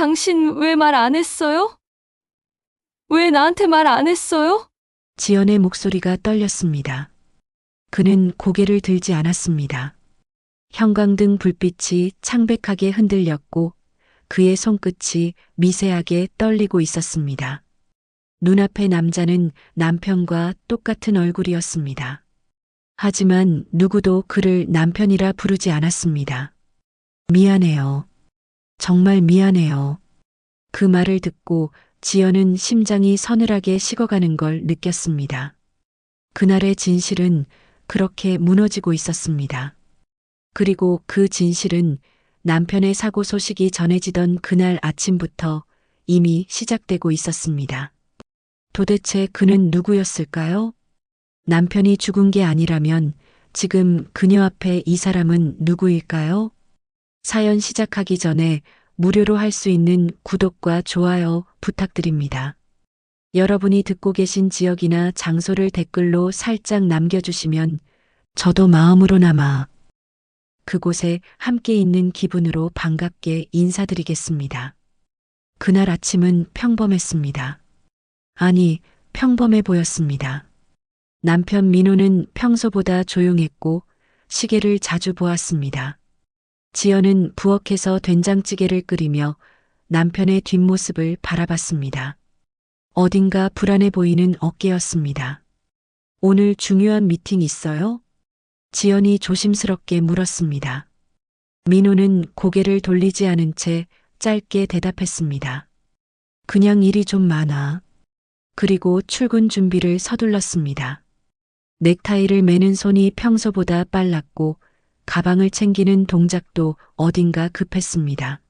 당신 왜 말 안 했어요? 왜 나한테 말 안 했어요? 지연의 목소리가 떨렸습니다. 그는 고개를 들지 않았습니다. 형광등 불빛이 창백하게 흔들렸고 그의 손끝이 미세하게 떨리고 있었습니다. 눈앞의 남자는 남편과 똑같은 얼굴이었습니다. 하지만 누구도 그를 남편이라 부르지 않았습니다. 미안해요. 정말 미안해요. 그 말을 듣고 지연은 심장이 서늘하게 식어가는 걸 느꼈습니다. 그날의 진실은 그렇게 무너지고 있었습니다. 그리고 그 진실은 남편의 사고 소식이 전해지던 그날 아침부터 이미 시작되고 있었습니다. 도대체 그는 누구였을까요? 남편이 죽은 게 아니라면 지금 그녀 앞에 이 사람은 누구일까요? 사연 시작하기 전에 무료로 할 수 있는 구독과 좋아요 부탁드립니다. 여러분이 듣고 계신 지역이나 장소를 댓글로 살짝 남겨주시면 저도 마음으로나마 그곳에 함께 있는 기분으로 반갑게 인사드리겠습니다. 그날 아침은 평범했습니다. 아니, 평범해 보였습니다. 남편 민호는 평소보다 조용했고 시계를 자주 보았습니다. 지연은 부엌에서 된장찌개를 끓이며 남편의 뒷모습을 바라봤습니다. 어딘가 불안해 보이는 어깨였습니다. 오늘 중요한 미팅 있어요? 지연이 조심스럽게 물었습니다. 민호는 고개를 돌리지 않은 채 짧게 대답했습니다. 그냥 일이 좀 많아. 그리고 출근 준비를 서둘렀습니다. 넥타이를 매는 손이 평소보다 빨랐고 가방을 챙기는 동작도 어딘가 급했습니다.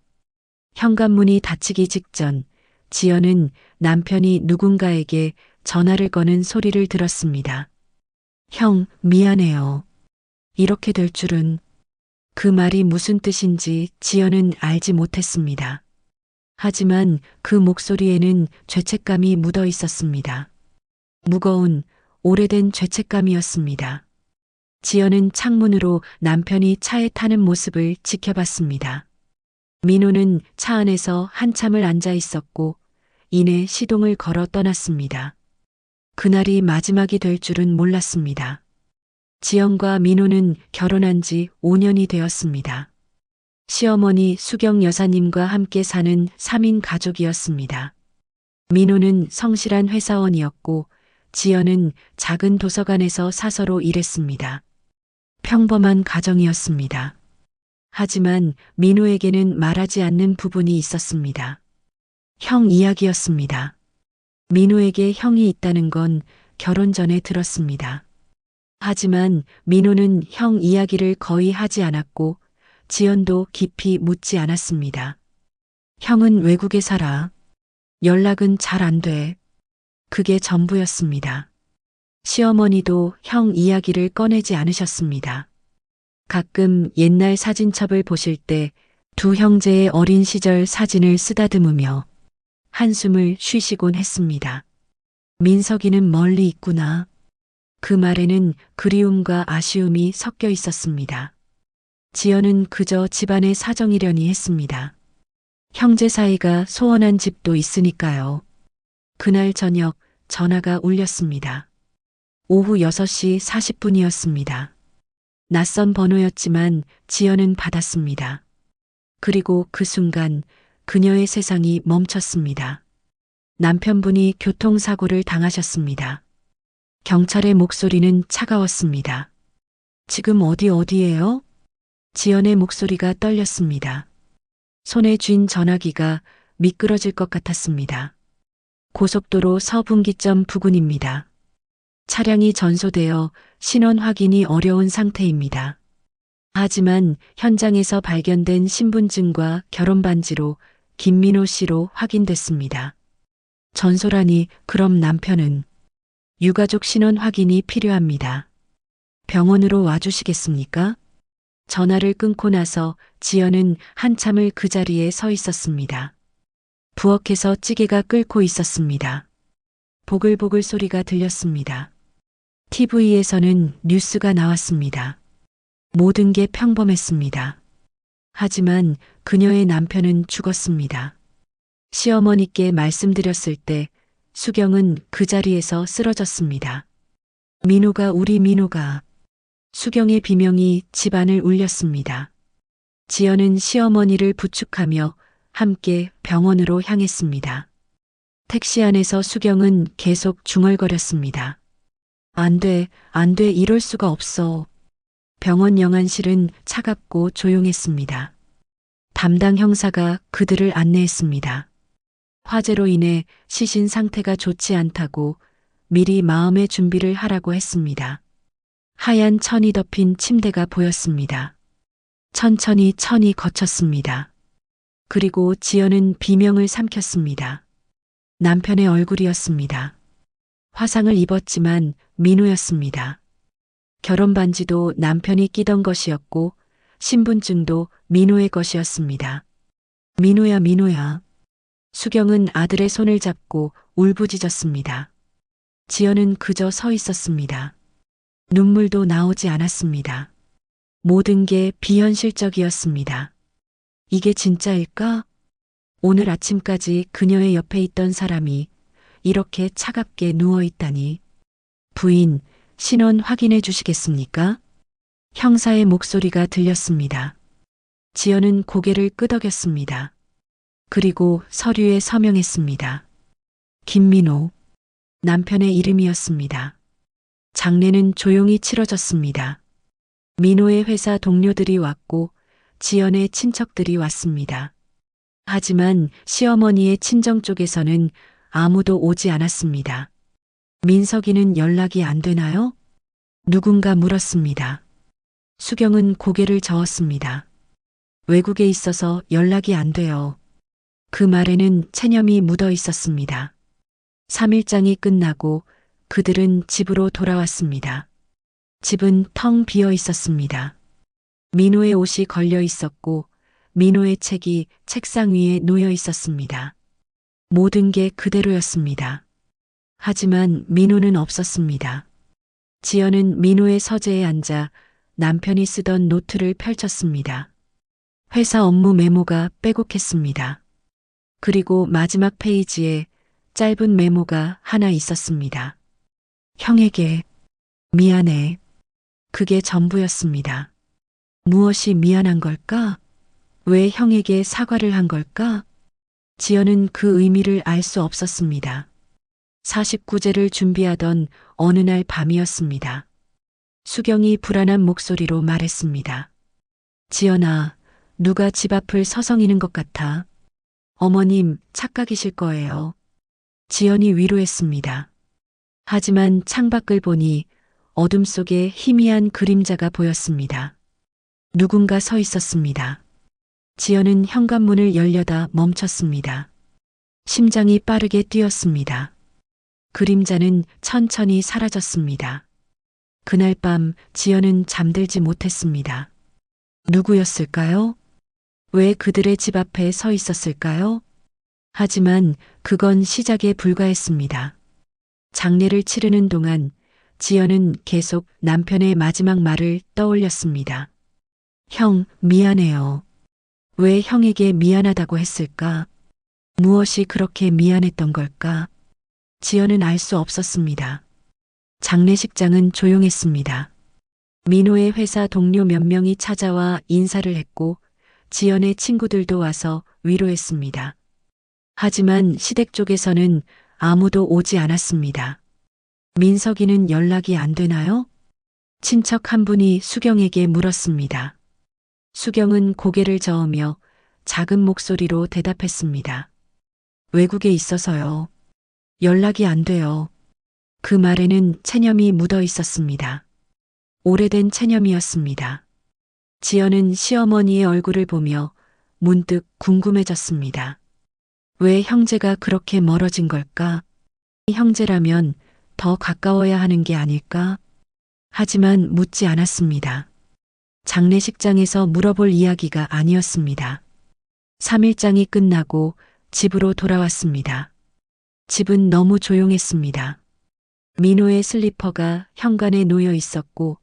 현관문이 닫히기 직전 지연은 남편이 누군가에게 전화를 거는 소리를 들었습니다. 형, 미안해요. 이렇게 될 줄은. 그 말이 무슨 뜻인지 지연은 알지 못했습니다. 하지만 그 목소리에는 죄책감이 묻어 있었습니다. 무거운, 오래된 죄책감이었습니다. 지연은 창문으로 남편이 차에 타는 모습을 지켜봤습니다. 민호는 차 안에서 한참을 앉아 있었고 이내 시동을 걸어 떠났습니다. 그날이 마지막이 될 줄은 몰랐습니다. 지연과 민호는 결혼한 지 5년이 되었습니다. 시어머니 수경 여사님과 함께 사는 3인 가족이었습니다. 민호는 성실한 회사원이었고 지연은 작은 도서관에서 사서로 일했습니다. 평범한 가정이었습니다. 하지만 민호에게는 말하지 않는 부분이 있었습니다. 형 이야기였습니다. 민호에게 형이 있다는 건 결혼 전에 들었습니다. 하지만 민호는 형 이야기를 거의 하지 않았고 지연도 깊이 묻지 않았습니다. 형은 외국에 살아. 연락은 잘 안 돼. 그게 전부였습니다. 시어머니도 형 이야기를 꺼내지 않으셨습니다. 가끔 옛날 사진첩을 보실 때 두 형제의 어린 시절 사진을 쓰다듬으며 한숨을 쉬시곤 했습니다. 민석이는 멀리 있구나. 그 말에는 그리움과 아쉬움이 섞여 있었습니다. 지연은 그저 집안의 사정이려니 했습니다. 형제 사이가 소원한 집도 있으니까요. 그날 저녁 전화가 울렸습니다. 오후 6시 40분이었습니다. 낯선 번호였지만 지연은 받았습니다. 그리고 그 순간 그녀의 세상이 멈췄습니다. 남편분이 교통사고를 당하셨습니다. 경찰의 목소리는 차가웠습니다. 지금 어디예요? 지연의 목소리가 떨렸습니다. 손에 쥔 전화기가 미끄러질 것 같았습니다. 고속도로 서분기점 부근입니다. 차량이 전소되어 신원 확인이 어려운 상태입니다. 하지만 현장에서 발견된 신분증과 결혼반지로 김민호 씨로 확인됐습니다. 전소라니 그럼 남편은 유가족 신원 확인이 필요합니다. 병원으로 와주시겠습니까? 전화를 끊고 나서 지연은 한참을 그 자리에 서 있었습니다. 부엌에서 찌개가 끓고 있었습니다. 보글보글 소리가 들렸습니다. TV에서는 뉴스가 나왔습니다. 모든 게 평범했습니다. 하지만 그녀의 남편은 죽었습니다. 시어머니께 말씀드렸을 때 수경은 그 자리에서 쓰러졌습니다. 민호가, 우리 민호가. 수경의 비명이 집안을 울렸습니다. 지연은 시어머니를 부축하며 함께 병원으로 향했습니다. 택시 안에서 수경은 계속 중얼거렸습니다. 안 돼, 안 돼, 이럴 수가 없어. 병원 영안실은 차갑고 조용했습니다. 담당 형사가 그들을 안내했습니다. 화재로 인해 시신 상태가 좋지 않다고 미리 마음의 준비를 하라고 했습니다. 하얀 천이 덮인 침대가 보였습니다. 천천히 천이 거쳤습니다. 그리고 지연은 비명을 삼켰습니다. 남편의 얼굴이었습니다. 화상을 입었지만 민호였습니다. 결혼 반지도 남편이 끼던 것이었고 신분증도 민호의 것이었습니다. 민호야, 민호야. 수경은 아들의 손을 잡고 울부짖었습니다. 지연은 그저 서 있었습니다. 눈물도 나오지 않았습니다. 모든 게 비현실적이었습니다. 이게 진짜일까? 오늘 아침까지 그녀의 옆에 있던 사람이 이렇게 차갑게 누워 있다니. 부인, 신원 확인해 주시겠습니까? 형사의 목소리가 들렸습니다. 지연은 고개를 끄덕였습니다. 그리고 서류에 서명했습니다. 김민호. 남편의 이름이었습니다. 장례는 조용히 치러졌습니다. 민호의 회사 동료들이 왔고 지연의 친척들이 왔습니다. 하지만 시어머니의 친정 쪽에서는 아무도 오지 않았습니다. 민석이는 연락이 안 되나요? 누군가 물었습니다. 수경은 고개를 저었습니다. 외국에 있어서 연락이 안 돼요. 그 말에는 체념이 묻어 있었습니다. 3일장이 끝나고 그들은 집으로 돌아왔습니다. 집은 텅 비어 있었습니다. 민호의 옷이 걸려 있었고 민호의 책이 책상 위에 놓여 있었습니다. 모든 게 그대로였습니다. 하지만 민호는 없었습니다. 지연은 민호의 서재에 앉아 남편이 쓰던 노트를 펼쳤습니다. 회사 업무 메모가 빼곡했습니다. 그리고 마지막 페이지에 짧은 메모가 하나 있었습니다. 형에게 미안해. 그게 전부였습니다. 무엇이 미안한 걸까? 왜 형에게 사과를 한 걸까? 지연은 그 의미를 알 수 없었습니다. 49제를 준비하던 어느 날 밤이었습니다. 수경이 불안한 목소리로 말했습니다. 지연아, 누가 집 앞을 서성이는 것 같아. 어머님, 착각이실 거예요. 지연이 위로했습니다. 하지만 창밖을 보니 어둠 속에 희미한 그림자가 보였습니다. 누군가 서 있었습니다. 지연은 현관문을 열려다 멈췄습니다. 심장이 빠르게 뛰었습니다. 그림자는 천천히 사라졌습니다. 그날 밤 지연은 잠들지 못했습니다. 누구였을까요? 왜 그들의 집 앞에 서 있었을까요? 하지만 그건 시작에 불과했습니다. 장례를 치르는 동안 지연은 계속 남편의 마지막 말을 떠올렸습니다. 형, 미안해요. 왜 형에게 미안하다고 했을까? 무엇이 그렇게 미안했던 걸까? 지연은 알 수 없었습니다. 장례식장은 조용했습니다. 민호의 회사 동료 몇 명이 찾아와 인사를 했고 지연의 친구들도 와서 위로했습니다. 하지만 시댁 쪽에서는 아무도 오지 않았습니다. 민석이는 연락이 안 되나요? 친척 한 분이 수경에게 물었습니다. 수경은 고개를 저으며 작은 목소리로 대답했습니다. 외국에 있어서요. 연락이 안 돼요. 그 말에는 체념이 묻어 있었습니다. 오래된 체념이었습니다. 지연은 시어머니의 얼굴을 보며 문득 궁금해졌습니다. 왜 형제가 그렇게 멀어진 걸까? 형제라면 더 가까워야 하는 게 아닐까? 하지만 묻지 않았습니다. 장례식장에서 물어볼 이야기가 아니었습니다. 3일장이 끝나고 집으로 돌아왔습니다. 집은 너무 조용했습니다. 민호의 슬리퍼가 현관에 놓여 있었고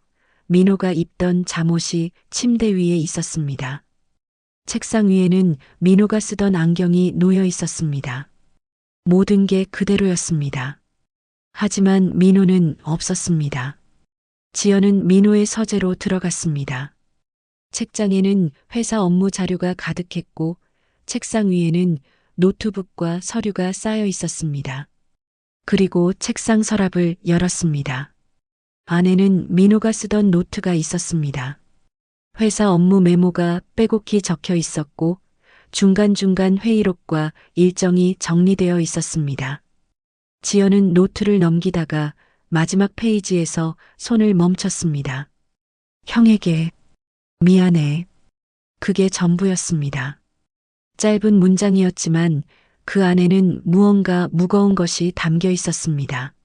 민호가 입던 잠옷이 침대 위에 있었습니다. 책상 위에는 민호가 쓰던 안경이 놓여 있었습니다. 모든 게 그대로였습니다. 하지만 민호는 없었습니다. 지연은 민호의 서재로 들어갔습니다. 책장에는 회사 업무 자료가 가득했고 책상 위에는 노트북과 서류가 쌓여 있었습니다. 그리고 책상 서랍을 열었습니다. 안에는 민호가 쓰던 노트가 있었습니다. 회사 업무 메모가 빼곡히 적혀 있었고 중간중간 회의록과 일정이 정리되어 있었습니다. 지연은 노트를 넘기다가 마지막 페이지에서 손을 멈췄습니다. 형에게 미안해. 그게 전부였습니다. 짧은 문장이었지만 그 안에는 무언가 무거운 것이 담겨 있었습니다.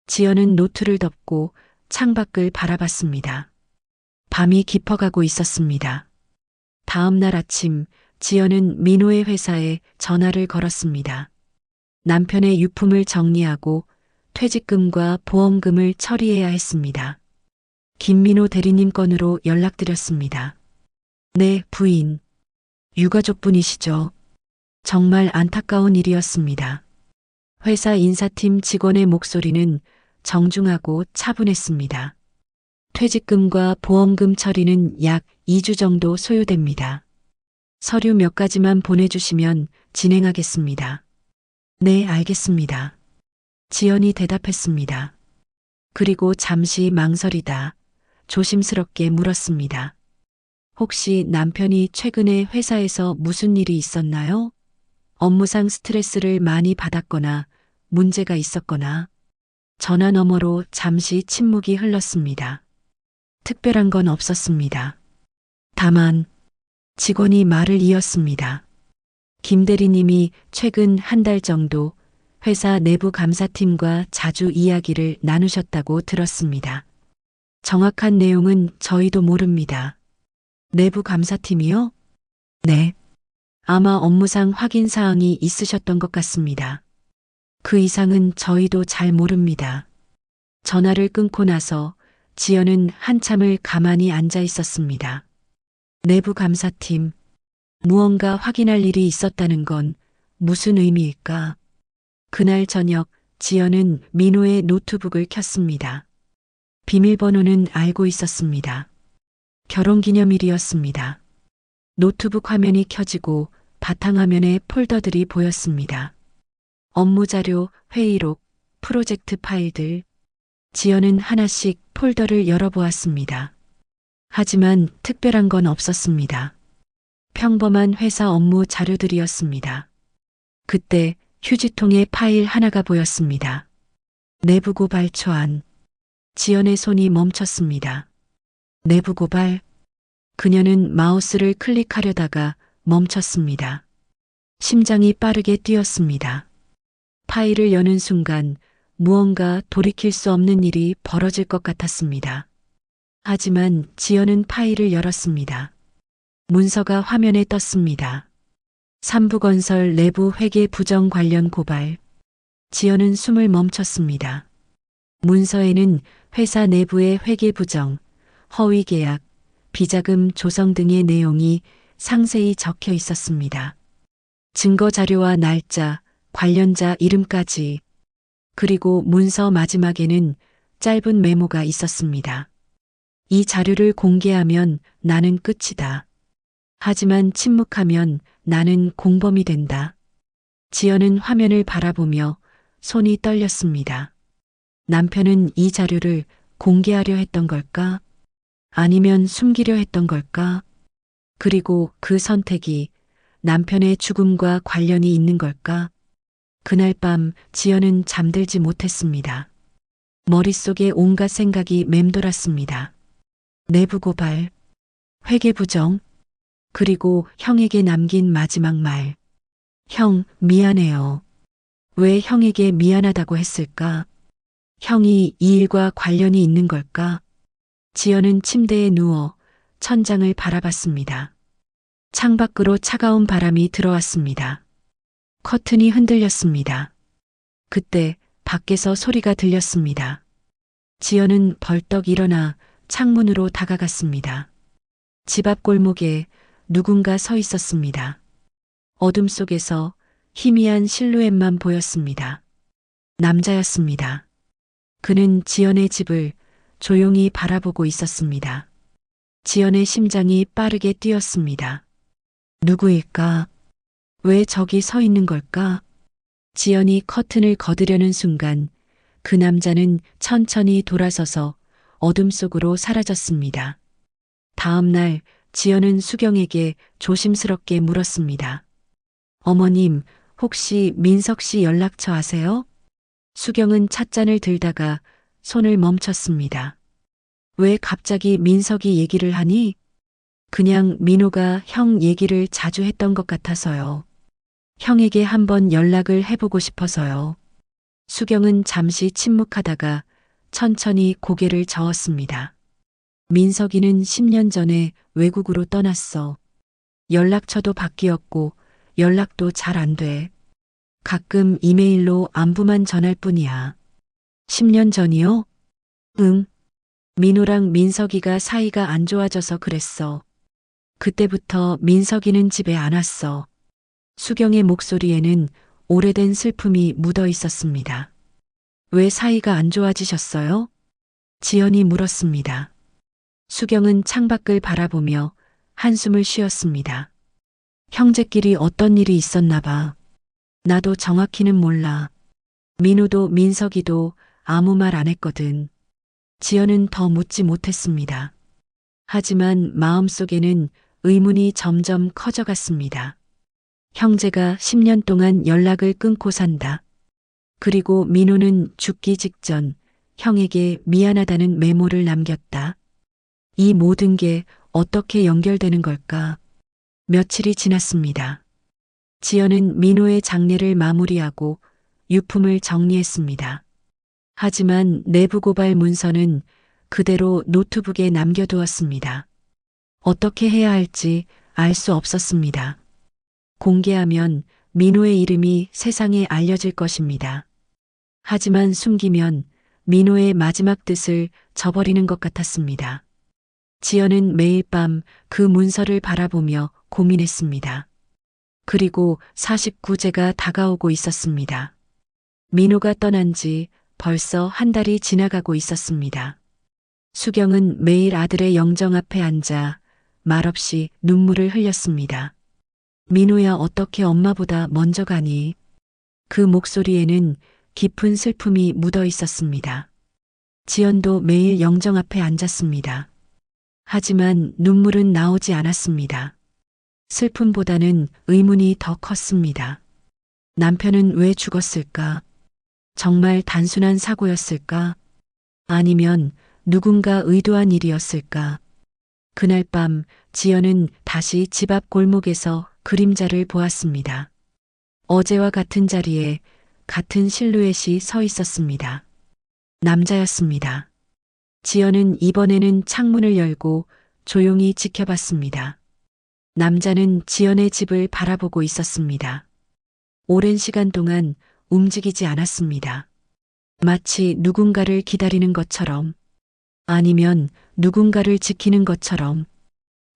지연은 노트를 덮고 창밖을 바라봤습니다. 밤이 깊어가고 있었습니다. 다음 날 아침 지연은 민호의 회사에 전화를 걸었습니다. 남편의 유품을 정리하고 퇴직금과 보험금을 처리해야 했습니다. 김민호 대리님 건으로 연락드렸습니다. 네, 부인. 유가족분이시죠? 정말 안타까운 일이었습니다. 회사 인사팀 직원의 목소리는 정중하고 차분했습니다. 퇴직금과 보험금 처리는 약 2주 정도 소요됩니다. 서류 몇 가지만 보내주시면 진행하겠습니다. 네, 알겠습니다. 지연이 대답했습니다. 그리고 잠시 망설이다 조심스럽게 물었습니다. 혹시 남편이 최근에 회사에서 무슨 일이 있었나요? 업무상 스트레스를 많이 받았거나 문제가 있었거나. 전화 너머로 잠시 침묵이 흘렀습니다. 특별한 건 없었습니다. 다만 직원이 말을 이었습니다. 김 대리님이 최근 한 달 정도 회사 내부 감사팀과 자주 이야기를 나누셨다고 들었습니다. 정확한 내용은 저희도 모릅니다. 내부 감사팀이요? 네. 아마 업무상 확인 사항이 있으셨던 것 같습니다. 그 이상은 저희도 잘 모릅니다. 전화를 끊고 나서 지연은 한참을 가만히 앉아 있었습니다. 내부 감사팀, 무언가 확인할 일이 있었다는 건 무슨 의미일까? 그날 저녁 지연은 민호의 노트북을 켰습니다. 비밀번호는 알고 있었습니다. 결혼기념일이었습니다. 노트북 화면이 켜지고 바탕화면에 폴더들이 보였습니다. 업무 자료, 회의록, 프로젝트 파일들. 지연은 하나씩 폴더를 열어보았습니다. 하지만 특별한 건 없었습니다. 평범한 회사 업무 자료들이었습니다. 그때 휴지통에 파일 하나가 보였습니다. 내부 고발 초안. 지연의 손이 멈췄습니다. 내부 고발. 그녀는 마우스를 클릭하려다가 멈췄습니다. 심장이 빠르게 뛰었습니다. 파일을 여는 순간 무언가 돌이킬 수 없는 일이 벌어질 것 같았습니다. 하지만 지연은 파일을 열었습니다. 문서가 화면에 떴습니다. 삼부건설 내부 회계 부정 관련 고발. 지연은 숨을 멈췄습니다. 문서에는 회사 내부의 회계 부정, 허위 계약, 비자금 조성 등의 내용이 상세히 적혀 있었습니다. 증거 자료와 날짜, 관련자 이름까지. 그리고 문서 마지막에는 짧은 메모가 있었습니다. 이 자료를 공개하면 나는 끝이다. 하지만 침묵하면 나는 공범이 된다. 지연은 화면을 바라보며 손이 떨렸습니다. 남편은 이 자료를 공개하려 했던 걸까? 아니면 숨기려 했던 걸까? 그리고 그 선택이 남편의 죽음과 관련이 있는 걸까? 그날 밤 지연은 잠들지 못했습니다. 머릿속에 온갖 생각이 맴돌았습니다. 내부 고발, 회계 부정, 그리고 형에게 남긴 마지막 말. 형, 미안해요. 왜 형에게 미안하다고 했을까? 형이 이 일과 관련이 있는 걸까? 지연은 침대에 누워 천장을 바라봤습니다. 창밖으로 차가운 바람이 들어왔습니다. 커튼이 흔들렸습니다. 그때 밖에서 소리가 들렸습니다. 지연은 벌떡 일어나 창문으로 다가갔습니다. 집 앞 골목에 누군가 서 있었습니다. 어둠 속에서 희미한 실루엣만 보였습니다. 남자였습니다. 그는 지연의 집을 조용히 바라보고 있었습니다. 지연의 심장이 빠르게 뛰었습니다. 누구일까? 왜 저기 서 있는 걸까? 지연이 커튼을 거두려는 순간 그 남자는 천천히 돌아서서 어둠 속으로 사라졌습니다. 다음 날 지연은 수경에게 조심스럽게 물었습니다. 어머님, 혹시 민석 씨 연락처 아세요? 수경은 찻잔을 들다가 손을 멈췄습니다. 왜 갑자기 민석이 얘기를 하니? 그냥 민호가 형 얘기를 자주 했던 것 같아서요. 형에게 한번 연락을 해보고 싶어서요. 수경은 잠시 침묵하다가 천천히 고개를 저었습니다. 민석이는 10년 전에 외국으로 떠났어. 연락처도 바뀌었고 연락도 잘 안 돼. 가끔 이메일로 안부만 전할 뿐이야. 10년 전이요? 응. 민호랑 민석이가 사이가 안 좋아져서 그랬어. 그때부터 민석이는 집에 안 왔어. 수경의 목소리에는 오래된 슬픔이 묻어 있었습니다. 왜 사이가 안 좋아지셨어요? 지연이 물었습니다. 수경은 창밖을 바라보며 한숨을 쉬었습니다. 형제끼리 어떤 일이 있었나 봐. 나도 정확히는 몰라. 민호도 민석이도 아무 말 안 했거든. 지연은 더 묻지 못했습니다. 하지만 마음속에는 의문이 점점 커져갔습니다. 형제가 10년 동안 연락을 끊고 산다. 그리고 민호는 죽기 직전 형에게 미안하다는 메모를 남겼다. 이 모든 게 어떻게 연결되는 걸까? 며칠이 지났습니다. 지연은 민호의 장례를 마무리하고 유품을 정리했습니다. 하지만 내부 고발 문서는 그대로 노트북에 남겨두었습니다. 어떻게 해야 할지 알 수 없었습니다. 공개하면 민호의 이름이 세상에 알려질 것입니다. 하지만 숨기면 민호의 마지막 뜻을 저버리는 것 같았습니다. 지연은 매일 밤 그 문서를 바라보며 고민했습니다. 그리고 49제가 다가오고 있었습니다. 민호가 떠난 지 벌써 한 달이 지나가고 있었습니다. 수경은 매일 아들의 영정 앞에 앉아 말없이 눈물을 흘렸습니다. 민호야, 어떻게 엄마보다 먼저 가니? 그 목소리에는 깊은 슬픔이 묻어 있었습니다. 지연도 매일 영정 앞에 앉았습니다. 하지만 눈물은 나오지 않았습니다. 슬픔보다는 의문이 더 컸습니다. 남편은 왜 죽었을까? 정말 단순한 사고였을까? 아니면 누군가 의도한 일이었을까? 그날 밤 지연은 다시 집 앞 골목에서 그림자를 보았습니다. 어제와 같은 자리에 같은 실루엣이 서 있었습니다. 남자였습니다. 지연은 이번에는 창문을 열고 조용히 지켜봤습니다. 남자는 지연의 집을 바라보고 있었습니다. 오랜 시간 동안 움직이지 않았습니다. 마치 누군가를 기다리는 것처럼, 아니면 누군가를 지키는 것처럼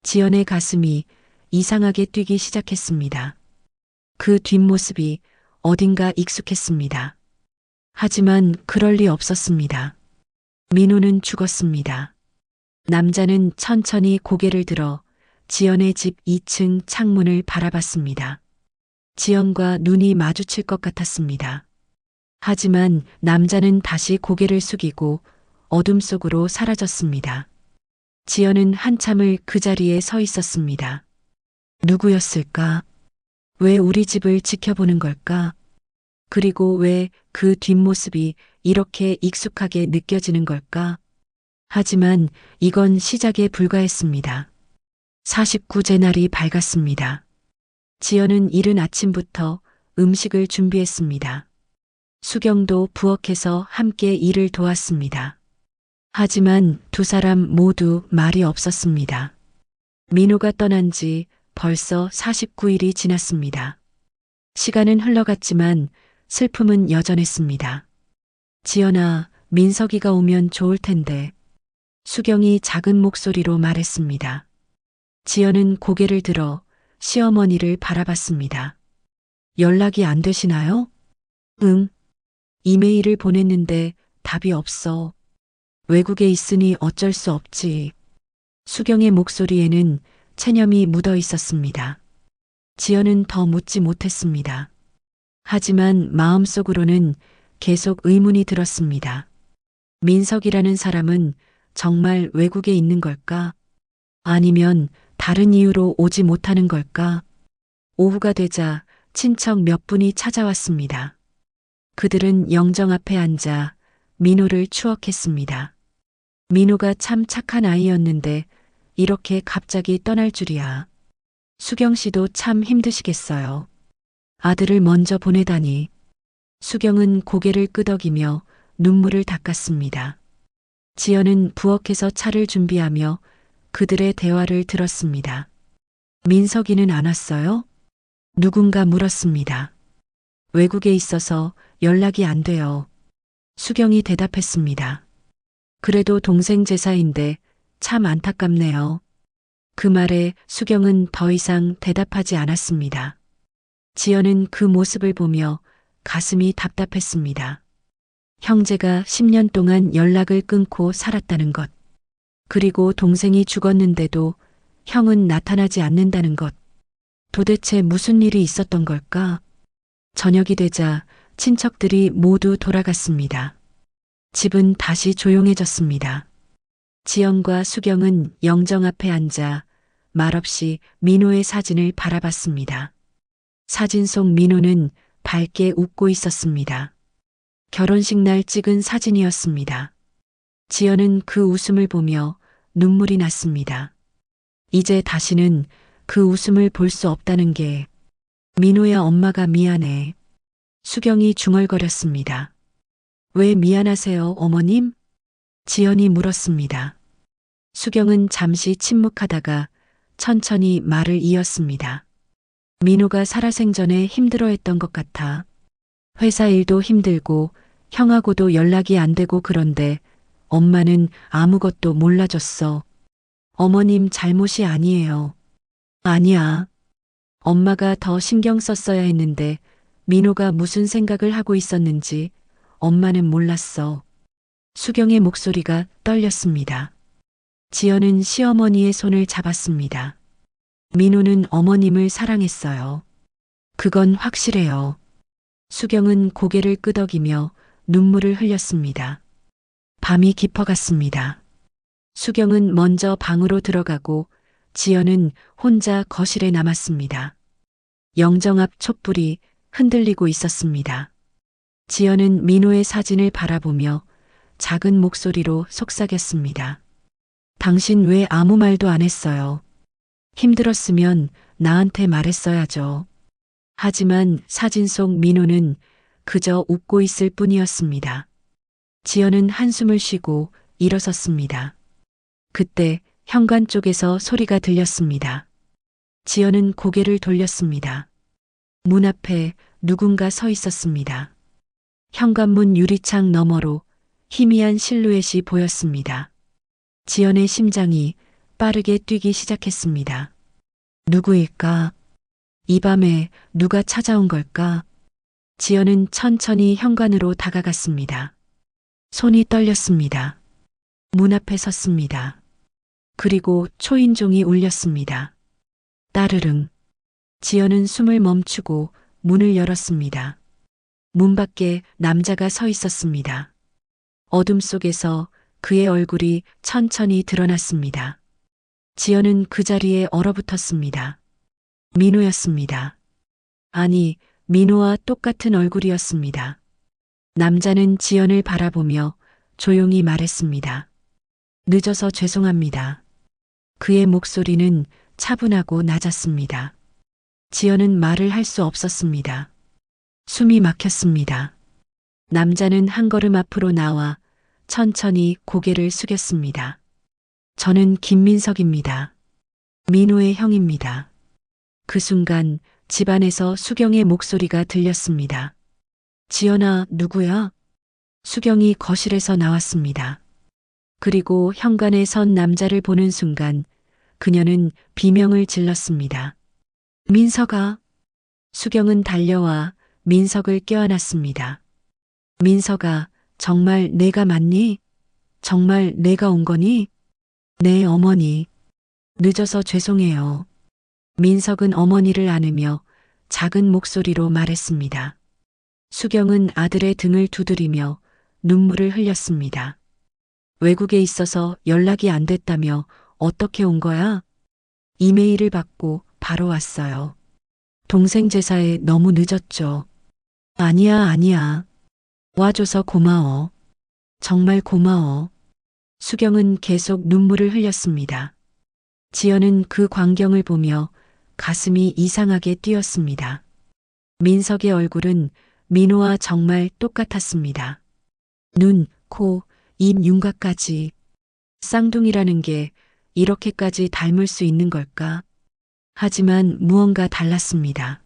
지연의 가슴이 이상하게 뛰기 시작했습니다. 그 뒷모습이 어딘가 익숙했습니다. 하지만 그럴 리 없었습니다. 민호는 죽었습니다. 남자는 천천히 고개를 들어 지연의 집 2층 창문을 바라봤습니다. 지연과 눈이 마주칠 것 같았습니다. 하지만 남자는 다시 고개를 숙이고 어둠 속으로 사라졌습니다. 지연은 한참을 그 자리에 서 있었습니다. 누구였을까? 왜 우리 집을 지켜보는 걸까? 그리고 왜 그 뒷모습이 이렇게 익숙하게 느껴지는 걸까? 하지만 이건 시작에 불과했습니다. 49제 날이 밝았습니다. 지연은 이른 아침부터 음식을 준비했습니다. 수경도 부엌에서 함께 일을 도왔습니다. 하지만 두 사람 모두 말이 없었습니다. 민호가 떠난 지 벌써 49일이 지났습니다. 시간은 흘러갔지만 슬픔은 여전했습니다. 지연아, 민석이가 오면 좋을 텐데. 수경이 작은 목소리로 말했습니다. 지연은 고개를 들어 시어머니를 바라봤습니다. 연락이 안 되시나요? 응. 이메일을 보냈는데 답이 없어. 외국에 있으니 어쩔 수 없지. 수경의 목소리에는 체념이 묻어 있었습니다. 지연은 더 묻지 못했습니다. 하지만 마음속으로는 계속 의문이 들었습니다. 민석이라는 사람은 정말 외국에 있는 걸까? 아니면 다른 이유로 오지 못하는 걸까? 오후가 되자 친척 몇 분이 찾아왔습니다. 그들은 영정 앞에 앉아 민호를 추억했습니다. 민호가 참 착한 아이였는데 이렇게 갑자기 떠날 줄이야. 수경 씨도 참 힘드시겠어요. 아들을 먼저 보내다니. 수경은 고개를 끄덕이며 눈물을 닦았습니다. 지연은 부엌에서 차를 준비하며 그들의 대화를 들었습니다. 민석이는 안 왔어요? 누군가 물었습니다. 외국에 있어서 연락이 안 돼요. 수경이 대답했습니다. 그래도 동생 제사인데 참 안타깝네요. 그 말에 수경은 더 이상 대답하지 않았습니다. 지연은 그 모습을 보며 가슴이 답답했습니다. 형제가 10년 동안 연락을 끊고 살았다는 것. 그리고 동생이 죽었는데도 형은 나타나지 않는다는 것. 도대체 무슨 일이 있었던 걸까? 저녁이 되자 친척들이 모두 돌아갔습니다. 집은 다시 조용해졌습니다. 지연과 수경은 영정 앞에 앉아 말없이 민호의 사진을 바라봤습니다. 사진 속 민호는 밝게 웃고 있었습니다. 결혼식 날 찍은 사진이었습니다. 지연은 그 웃음을 보며 눈물이 났습니다. 이제 다시는 그 웃음을 볼 수 없다는 게 민호야 엄마가 미안해. 수경이 중얼거렸습니다. 왜 미안하세요, 어머님? 지연이 물었습니다. 수경은 잠시 침묵하다가 천천히 말을 이었습니다. 민호가 살아생전에 힘들어했던 것 같아. 회사 일도 힘들고 형하고도 연락이 안 되고 그런데 엄마는 아무것도 몰라줬어. 어머님 잘못이 아니에요. 아니야. 엄마가 더 신경 썼어야 했는데 민호가 무슨 생각을 하고 있었는지 엄마는 몰랐어. 수경의 목소리가 떨렸습니다. 지연은 시어머니의 손을 잡았습니다. 민호는 어머님을 사랑했어요. 그건 확실해요. 수경은 고개를 끄덕이며 눈물을 흘렸습니다. 밤이 깊어갔습니다. 수경은 먼저 방으로 들어가고 지연은 혼자 거실에 남았습니다. 영정 앞 촛불이 흔들리고 있었습니다. 지연은 민호의 사진을 바라보며 작은 목소리로 속삭였습니다. 당신 왜 아무 말도 안 했어요? 힘들었으면 나한테 말했어야죠. 하지만 사진 속 민호는 그저 웃고 있을 뿐이었습니다. 지연은 한숨을 쉬고 일어섰습니다. 그때 현관 쪽에서 소리가 들렸습니다. 지연은 고개를 돌렸습니다. 문 앞에 누군가 서 있었습니다. 현관문 유리창 너머로 희미한 실루엣이 보였습니다. 지연의 심장이 빠르게 뛰기 시작했습니다. 누구일까? 이 밤에 누가 찾아온 걸까? 지연은 천천히 현관으로 다가갔습니다. 손이 떨렸습니다. 문 앞에 섰습니다. 그리고 초인종이 울렸습니다. 따르릉. 지연은 숨을 멈추고 문을 열었습니다. 문 밖에 남자가 서 있었습니다. 어둠 속에서 그의 얼굴이 천천히 드러났습니다. 지연은 그 자리에 얼어붙었습니다. 민호였습니다. 아니, 민호와 똑같은 얼굴이었습니다. 남자는 지연을 바라보며 조용히 말했습니다. 늦어서 죄송합니다. 그의 목소리는 차분하고 낮았습니다. 지연은 말을 할 수 없었습니다. 숨이 막혔습니다. 남자는 한 걸음 앞으로 나와 천천히 고개를 숙였습니다. 저는 김민석입니다. 민호의 형입니다. 그 순간 집안에서 수경의 목소리가 들렸습니다. 지연아, 누구야? 수경이 거실에서 나왔습니다. 그리고 현관에 선 남자를 보는 순간 그녀는 비명을 질렀습니다. 민석아. 수경은 달려와 민석을 껴안았습니다. 민석아, 정말 내가 맞니? 정말 내가 온 거니? 네, 어머니. 늦어서 죄송해요. 민석은 어머니를 안으며 작은 목소리로 말했습니다. 수경은 아들의 등을 두드리며 눈물을 흘렸습니다. 외국에 있어서 연락이 안 됐다며 어떻게 온 거야? 이메일을 받고 바로 왔어요. 동생 제사에 너무 늦었죠. 아니야, 아니야. 와줘서 고마워. 정말 고마워. 수경은 계속 눈물을 흘렸습니다. 지연은 그 광경을 보며 가슴이 이상하게 뛰었습니다. 민석의 얼굴은 민호와 정말 똑같았습니다. 눈, 코, 입 윤곽까지. 쌍둥이라는 게 이렇게까지 닮을 수 있는 걸까? 하지만 무언가 달랐습니다.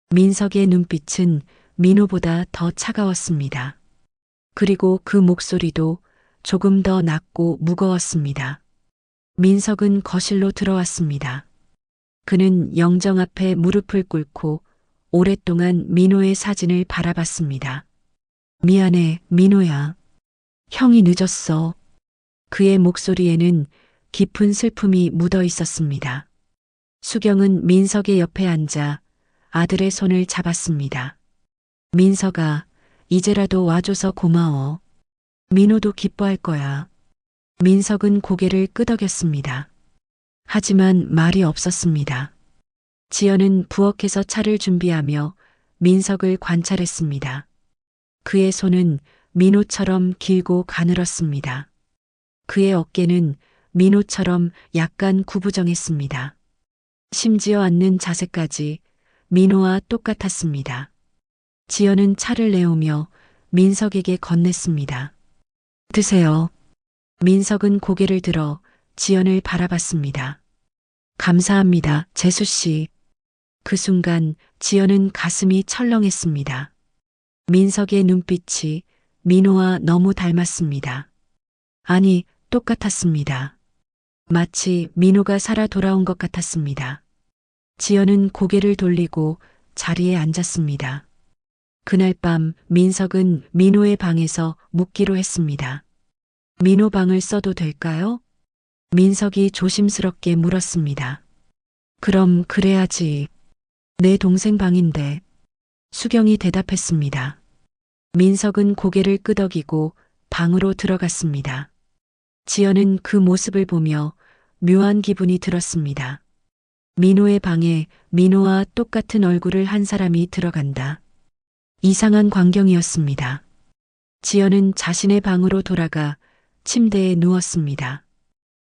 민석의 눈빛은 민호보다 더 차가웠습니다. 그리고 그 목소리도 조금 더 낮고 무거웠습니다. 민석은 거실로 들어왔습니다. 그는 영정 앞에 무릎을 꿇고 오랫동안 민호의 사진을 바라봤습니다. 미안해, 민호야. 형이 늦었어. 그의 목소리에는 깊은 슬픔이 묻어 있었습니다. 수경은 민석의 옆에 앉아 아들의 손을 잡았습니다. 민석아, 이제라도 와줘서 고마워. 민호도 기뻐할 거야. 민석은 고개를 끄덕였습니다. 하지만 말이 없었습니다. 지연은 부엌에서 차를 준비하며 민석을 관찰했습니다. 그의 손은 민호처럼 길고 가늘었습니다. 그의 어깨는 민호처럼 약간 구부정했습니다. 심지어 앉는 자세까지 민호와 똑같았습니다. 지연은 차를 내오며 민석에게 건넸습니다. 드세요. 민석은 고개를 들어 지연을 바라봤습니다. 감사합니다, 재수 씨. 그 순간 지연은 가슴이 철렁했습니다. 민석의 눈빛이 민호와 너무 닮았습니다. 아니, 똑같았습니다. 마치 민호가 살아 돌아온 것 같았습니다. 지연은 고개를 돌리고 자리에 앉았습니다. 그날 밤 민석은 민호의 방에서 묵기로 했습니다. 민호 방을 써도 될까요? 민석이 조심스럽게 물었습니다. 그럼 그래야지. 내 동생 방인데. 수경이 대답했습니다. 민석은 고개를 끄덕이고 방으로 들어갔습니다. 지연은 그 모습을 보며 묘한 기분이 들었습니다. 민호의 방에 민호와 똑같은 얼굴을 한 사람이 들어간다. 이상한 광경이었습니다. 지연은 자신의 방으로 돌아가 침대에 누웠습니다.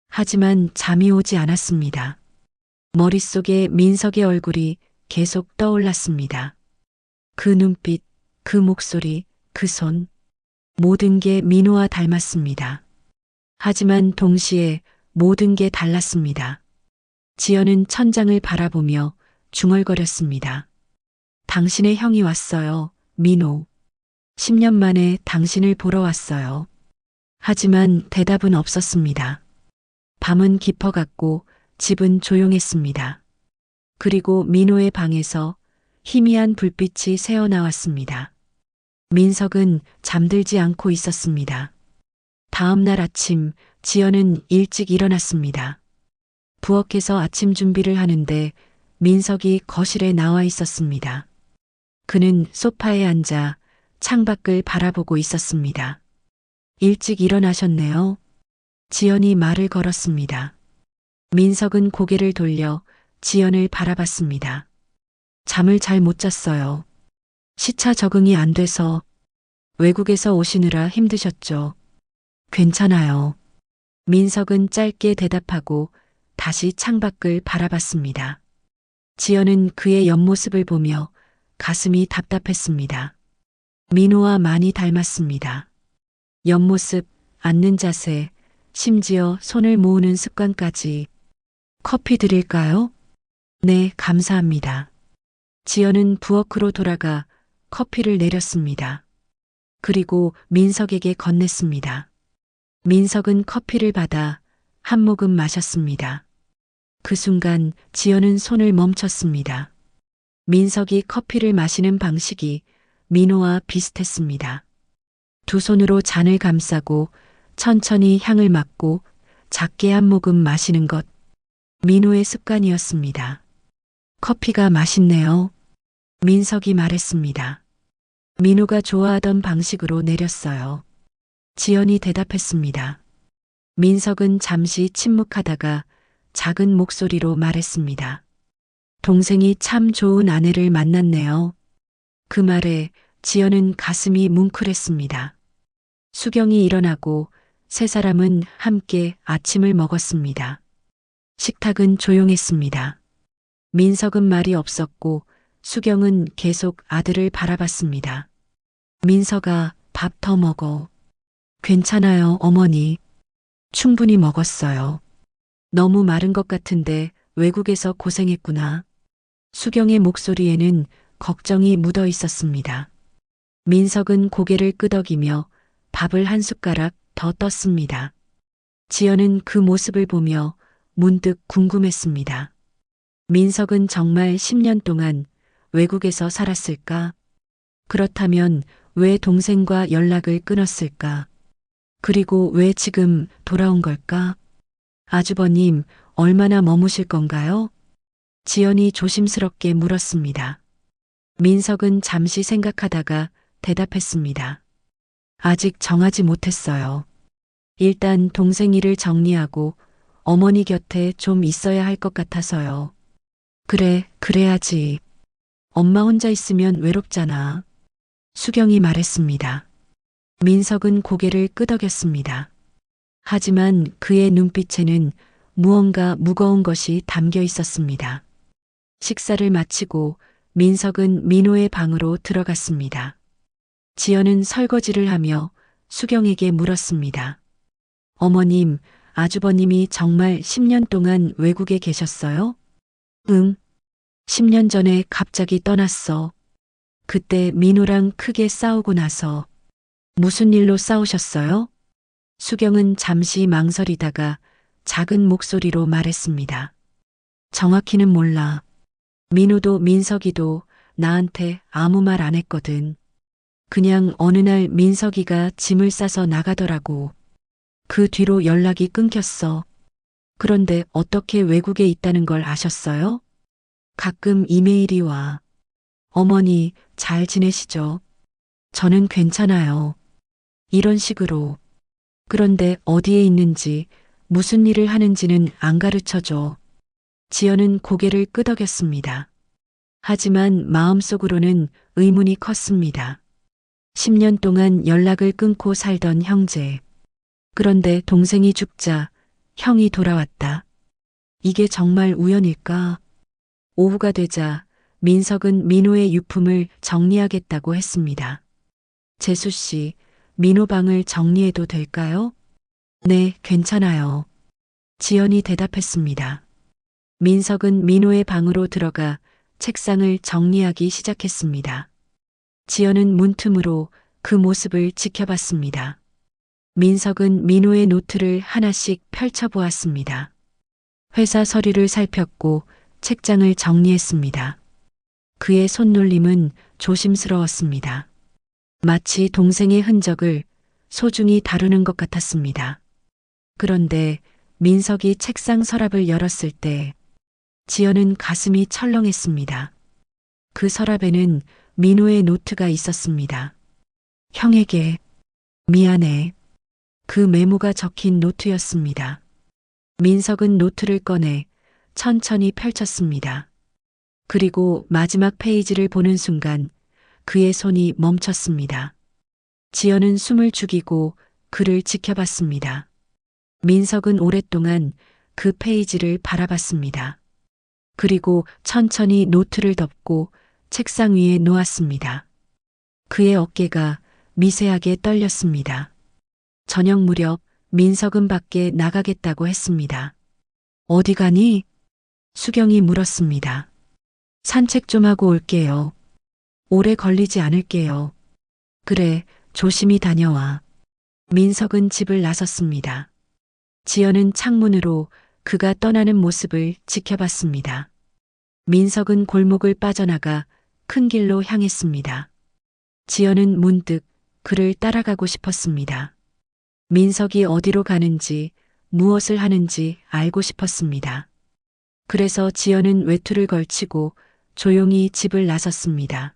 하지만 잠이 오지 않았습니다. 머릿속에 민석의 얼굴이 계속 떠올랐습니다. 그 눈빛, 그 목소리, 그 손. 모든 게 민호와 닮았습니다. 하지만 동시에 모든 게 달랐습니다. 지연은 천장을 바라보며 중얼거렸습니다. 당신의 형이 왔어요, 민호. 10년 만에 당신을 보러 왔어요. 하지만 대답은 없었습니다. 밤은 깊어갔고 집은 조용했습니다. 그리고 민호의 방에서 희미한 불빛이 새어나왔습니다. 민석은 잠들지 않고 있었습니다. 다음 날 아침 지연은 일찍 일어났습니다. 부엌에서 아침 준비를 하는데 민석이 거실에 나와 있었습니다. 그는 소파에 앉아 창밖을 바라보고 있었습니다. 일찍 일어나셨네요. 지연이 말을 걸었습니다. 민석은 고개를 돌려 지연을 바라봤습니다. 잠을 잘 못 잤어요. 시차 적응이 안 돼서. 외국에서 오시느라 힘드셨죠? 괜찮아요. 민석은 짧게 대답하고 다시 창밖을 바라봤습니다. 지연은 그의 옆모습을 보며 가슴이 답답했습니다. 민호와 많이 닮았습니다. 옆모습, 앉는 자세, 심지어 손을 모으는 습관까지. 커피 드릴까요? 네, 감사합니다. 지연은 부엌으로 돌아가 커피를 내렸습니다. 그리고 민석에게 건넸습니다. 민석은 커피를 받아 한 모금 마셨습니다. 그 순간 지연은 손을 멈췄습니다. 민석이 커피를 마시는 방식이 민호와 비슷했습니다. 두 손으로 잔을 감싸고 천천히 향을 맡고 작게 한 모금 마시는 것. 민호의 습관이었습니다. 커피가 맛있네요. 민석이 말했습니다. 민호가 좋아하던 방식으로 내렸어요. 지연이 대답했습니다. 민석은 잠시 침묵하다가 작은 목소리로 말했습니다. 동생이 참 좋은 아내를 만났네요. 그 말에 지연은 가슴이 뭉클했습니다. 수경이 일어나고 세 사람은 함께 아침을 먹었습니다. 식탁은 조용했습니다. 민석은 말이 없었고 수경은 계속 아들을 바라봤습니다. 민석아, 밥 더 먹어. 괜찮아요, 어머니. 충분히 먹었어요. 너무 마른 것 같은데 외국에서 고생했구나. 수경의 목소리에는 걱정이 묻어 있었습니다. 민석은 고개를 끄덕이며 밥을 한 숟가락 더 떴습니다. 지연은 그 모습을 보며 문득 궁금했습니다. 민석은 정말 10년 동안 외국에서 살았을까? 그렇다면 왜 동생과 연락을 끊었을까? 그리고 왜 지금 돌아온 걸까? 아주버님, 얼마나 머무실 건가요? 지연이 조심스럽게 물었습니다. 민석은 잠시 생각하다가 대답했습니다. 아직 정하지 못했어요. 일단 동생 일을 정리하고 어머니 곁에 좀 있어야 할 것 같아서요. 그래, 그래야지. 엄마 혼자 있으면 외롭잖아. 수경이 말했습니다. 민석은 고개를 끄덕였습니다. 하지만 그의 눈빛에는 무언가 무거운 것이 담겨 있었습니다. 식사를 마치고 민석은 민호의 방으로 들어갔습니다. 지연은 설거지를 하며 수경에게 물었습니다. 어머님, 아주버님이 정말 10년 동안 외국에 계셨어요? 응. 10년 전에 갑자기 떠났어. 그때 민호랑 크게 싸우고 나서. 무슨 일로 싸우셨어요? 수경은 잠시 망설이다가 작은 목소리로 말했습니다. 정확히는 몰라. 민호도 민석이도 나한테 아무 말 안 했거든. 그냥 어느 날 민석이가 짐을 싸서 나가더라고. 그 뒤로 연락이 끊겼어. 그런데 어떻게 외국에 있다는 걸 아셨어요? 가끔 이메일이 와. 어머니, 잘 지내시죠? 저는 괜찮아요. 이런 식으로. 그런데 어디에 있는지, 무슨 일을 하는지는 안 가르쳐줘. 지연은 고개를 끄덕였습니다. 하지만 마음속으로는 의문이 컸습니다. 10년 동안 연락을 끊고 살던 형제. 그런데 동생이 죽자 형이 돌아왔다. 이게 정말 우연일까? 오후가 되자 민석은 민호의 유품을 정리하겠다고 했습니다. 재수 씨, 민호 방을 정리해도 될까요? 네, 괜찮아요. 지연이 대답했습니다. 민석은 민호의 방으로 들어가 책상을 정리하기 시작했습니다. 지연은 문틈으로 그 모습을 지켜봤습니다. 민석은 민호의 노트를 하나씩 펼쳐보았습니다. 회사 서류를 살폈고 책장을 정리했습니다. 그의 손놀림은 조심스러웠습니다. 마치 동생의 흔적을 소중히 다루는 것 같았습니다. 그런데 민석이 책상 서랍을 열었을 때 지연은 가슴이 철렁했습니다. 그 서랍에는 민호의 노트가 있었습니다. 형에게 미안해. 그 메모가 적힌 노트였습니다. 민석은 노트를 꺼내 천천히 펼쳤습니다. 그리고 마지막 페이지를 보는 순간 그의 손이 멈췄습니다. 지연은 숨을 죽이고 그를 지켜봤습니다. 민석은 오랫동안 그 페이지를 바라봤습니다. 그리고 천천히 노트를 덮고 책상 위에 놓았습니다. 그의 어깨가 미세하게 떨렸습니다. 저녁 무렵 민석은 밖에 나가겠다고 했습니다. 어디 가니? 수경이 물었습니다. 산책 좀 하고 올게요. 오래 걸리지 않을게요. 그래, 조심히 다녀와. 민석은 집을 나섰습니다. 지연은 창문으로 그가 떠나는 모습을 지켜봤습니다. 민석은 골목을 빠져나가 큰 길로 향했습니다. 지연은 문득 그를 따라가고 싶었습니다. 민석이 어디로 가는지, 무엇을 하는지 알고 싶었습니다. 그래서 지연은 외투를 걸치고 조용히 집을 나섰습니다.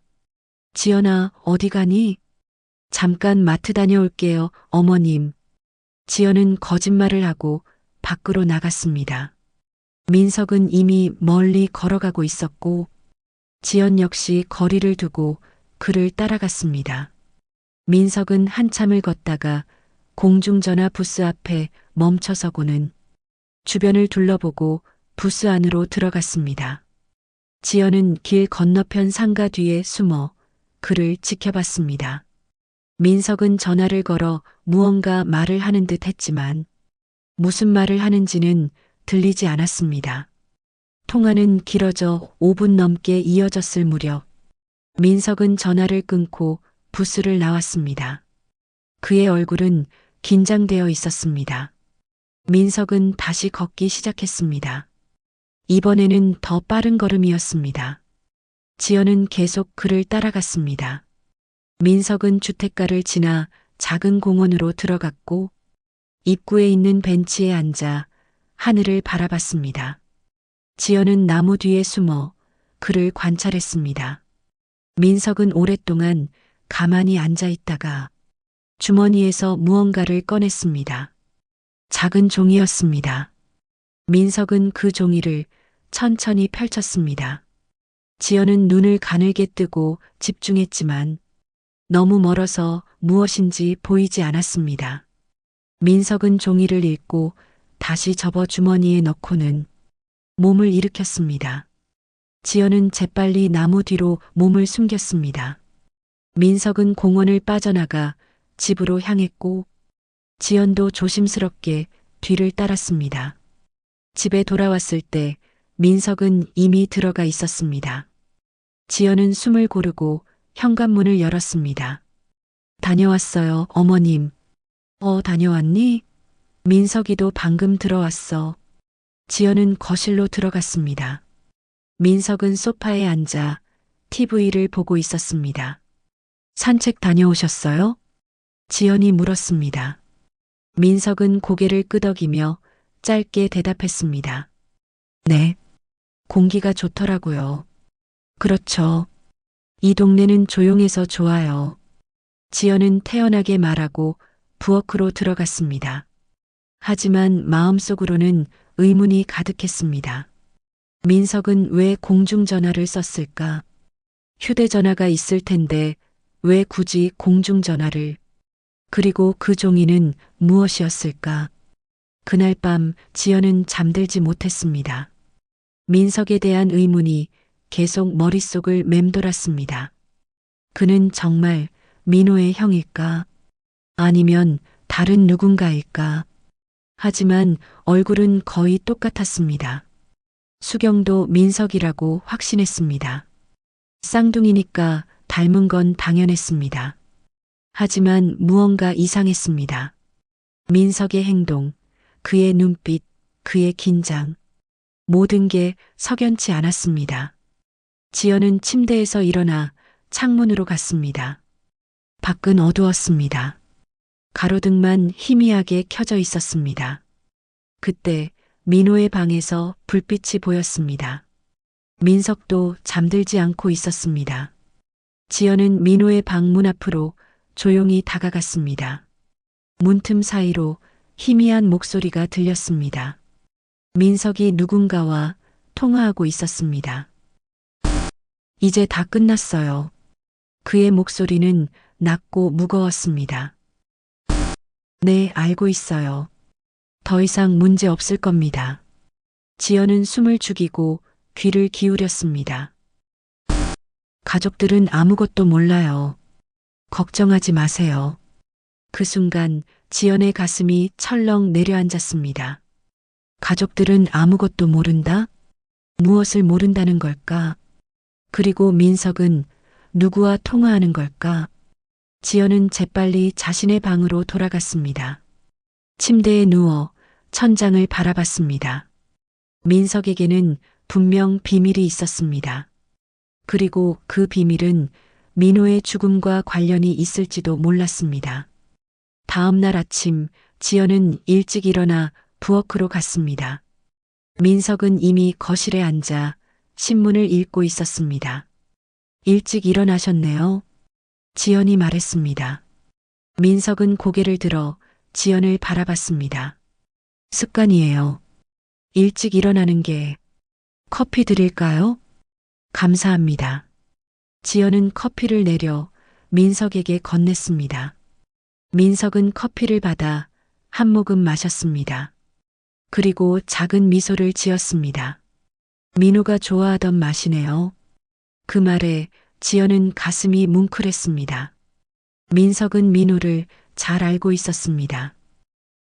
지연아, 어디 가니? 잠깐 마트 다녀올게요, 어머님. 지연은 거짓말을 하고 밖으로 나갔습니다. 민석은 이미 멀리 걸어가고 있었고, 지연 역시 거리를 두고 그를 따라갔습니다. 민석은 한참을 걷다가 공중전화 부스 앞에 멈춰서고는 주변을 둘러보고 부스 안으로 들어갔습니다. 지연은 길 건너편 상가 뒤에 숨어 그를 지켜봤습니다. 민석은 전화를 걸어 무언가 말을 하는 듯 했지만 무슨 말을 하는지는 들리지 않았습니다. 통화는 길어져 5분 넘게 이어졌을 무렵 민석은 전화를 끊고 부스를 나왔습니다. 그의 얼굴은 긴장되어 있었습니다. 민석은 다시 걷기 시작했습니다. 이번에는 더 빠른 걸음이었습니다. 지연은 계속 그를 따라갔습니다. 민석은 주택가를 지나 작은 공원으로 들어갔고 입구에 있는 벤치에 앉아 하늘을 바라봤습니다. 지연은 나무 뒤에 숨어 그를 관찰했습니다. 민석은 오랫동안 가만히 앉아 있다가 주머니에서 무언가를 꺼냈습니다. 작은 종이였습니다. 민석은 그 종이를 천천히 펼쳤습니다. 지연은 눈을 가늘게 뜨고 집중했지만 너무 멀어서 무엇인지 보이지 않았습니다. 민석은 종이를 읽고 다시 접어 주머니에 넣고는 몸을 일으켰습니다. 지연은 재빨리 나무 뒤로 몸을 숨겼습니다. 민석은 공원을 빠져나가 집으로 향했고 지연도 조심스럽게 뒤를 따랐습니다. 집에 돌아왔을 때 민석은 이미 들어가 있었습니다. 지연은 숨을 고르고 현관문을 열었습니다. 다녀왔어요, 어머님. 다녀왔니? 민석이도 방금 들어왔어. 지연은 거실로 들어갔습니다. 민석은 소파에 앉아 TV를 보고 있었습니다. 산책 다녀오셨어요? 지연이 물었습니다. 민석은 고개를 끄덕이며 짧게 대답했습니다. 네. 공기가 좋더라고요. 그렇죠. 이 동네는 조용해서 좋아요. 지연은 태연하게 말하고 부엌으로 들어갔습니다. 하지만 마음속으로는 의문이 가득했습니다. 민석은 왜 공중전화를 썼을까? 휴대전화가 있을 텐데 왜 굳이 공중전화를? 그리고 그 종이는 무엇이었을까? 그날 밤 지연은 잠들지 못했습니다. 민석에 대한 의문이 계속 머릿속을 맴돌았습니다. 그는 정말 민호의 형일까? 아니면 다른 누군가일까? 하지만 얼굴은 거의 똑같았습니다. 수경도 민석이라고 확신했습니다. 쌍둥이니까 닮은 건 당연했습니다. 하지만 무언가 이상했습니다. 민석의 행동, 그의 눈빛, 그의 긴장, 모든 게 석연치 않았습니다. 지연은 침대에서 일어나 창문으로 갔습니다. 밖은 어두웠습니다. 가로등만 희미하게 켜져 있었습니다. 그때 민호의 방에서 불빛이 보였습니다. 민석도 잠들지 않고 있었습니다. 지연은 민호의 방 문 앞으로 조용히 다가갔습니다. 문틈 사이로 희미한 목소리가 들렸습니다. 민석이 누군가와 통화하고 있었습니다. 이제 다 끝났어요. 그의 목소리는 낮고 무거웠습니다. 네, 알고 있어요. 더 이상 문제 없을 겁니다. 지연은 숨을 죽이고 귀를 기울였습니다. 가족들은 아무것도 몰라요. 걱정하지 마세요. 그 순간 지연의 가슴이 철렁 내려앉았습니다. 가족들은 아무것도 모른다? 무엇을 모른다는 걸까? 그리고 민석은 누구와 통화하는 걸까? 지연은 재빨리 자신의 방으로 돌아갔습니다. 침대에 누워 천장을 바라봤습니다. 민석에게는 분명 비밀이 있었습니다. 그리고 그 비밀은 민호의 죽음과 관련이 있을지도 몰랐습니다. 다음 날 아침 지연은 일찍 일어나 부엌으로 갔습니다. 민석은 이미 거실에 앉아 신문을 읽고 있었습니다. 일찍 일어나셨네요. 지연이 말했습니다. 민석은 고개를 들어 지연을 바라봤습니다. 습관이에요. 일찍 일어나는 게. 커피 드릴까요? 감사합니다. 지연은 커피를 내려 민석에게 건넸습니다. 민석은 커피를 받아 한 모금 마셨습니다. 그리고 작은 미소를 지었습니다. 민호가 좋아하던 맛이네요. 그 말에 지연은 가슴이 뭉클했습니다. 민석은 민호를 잘 알고 있었습니다.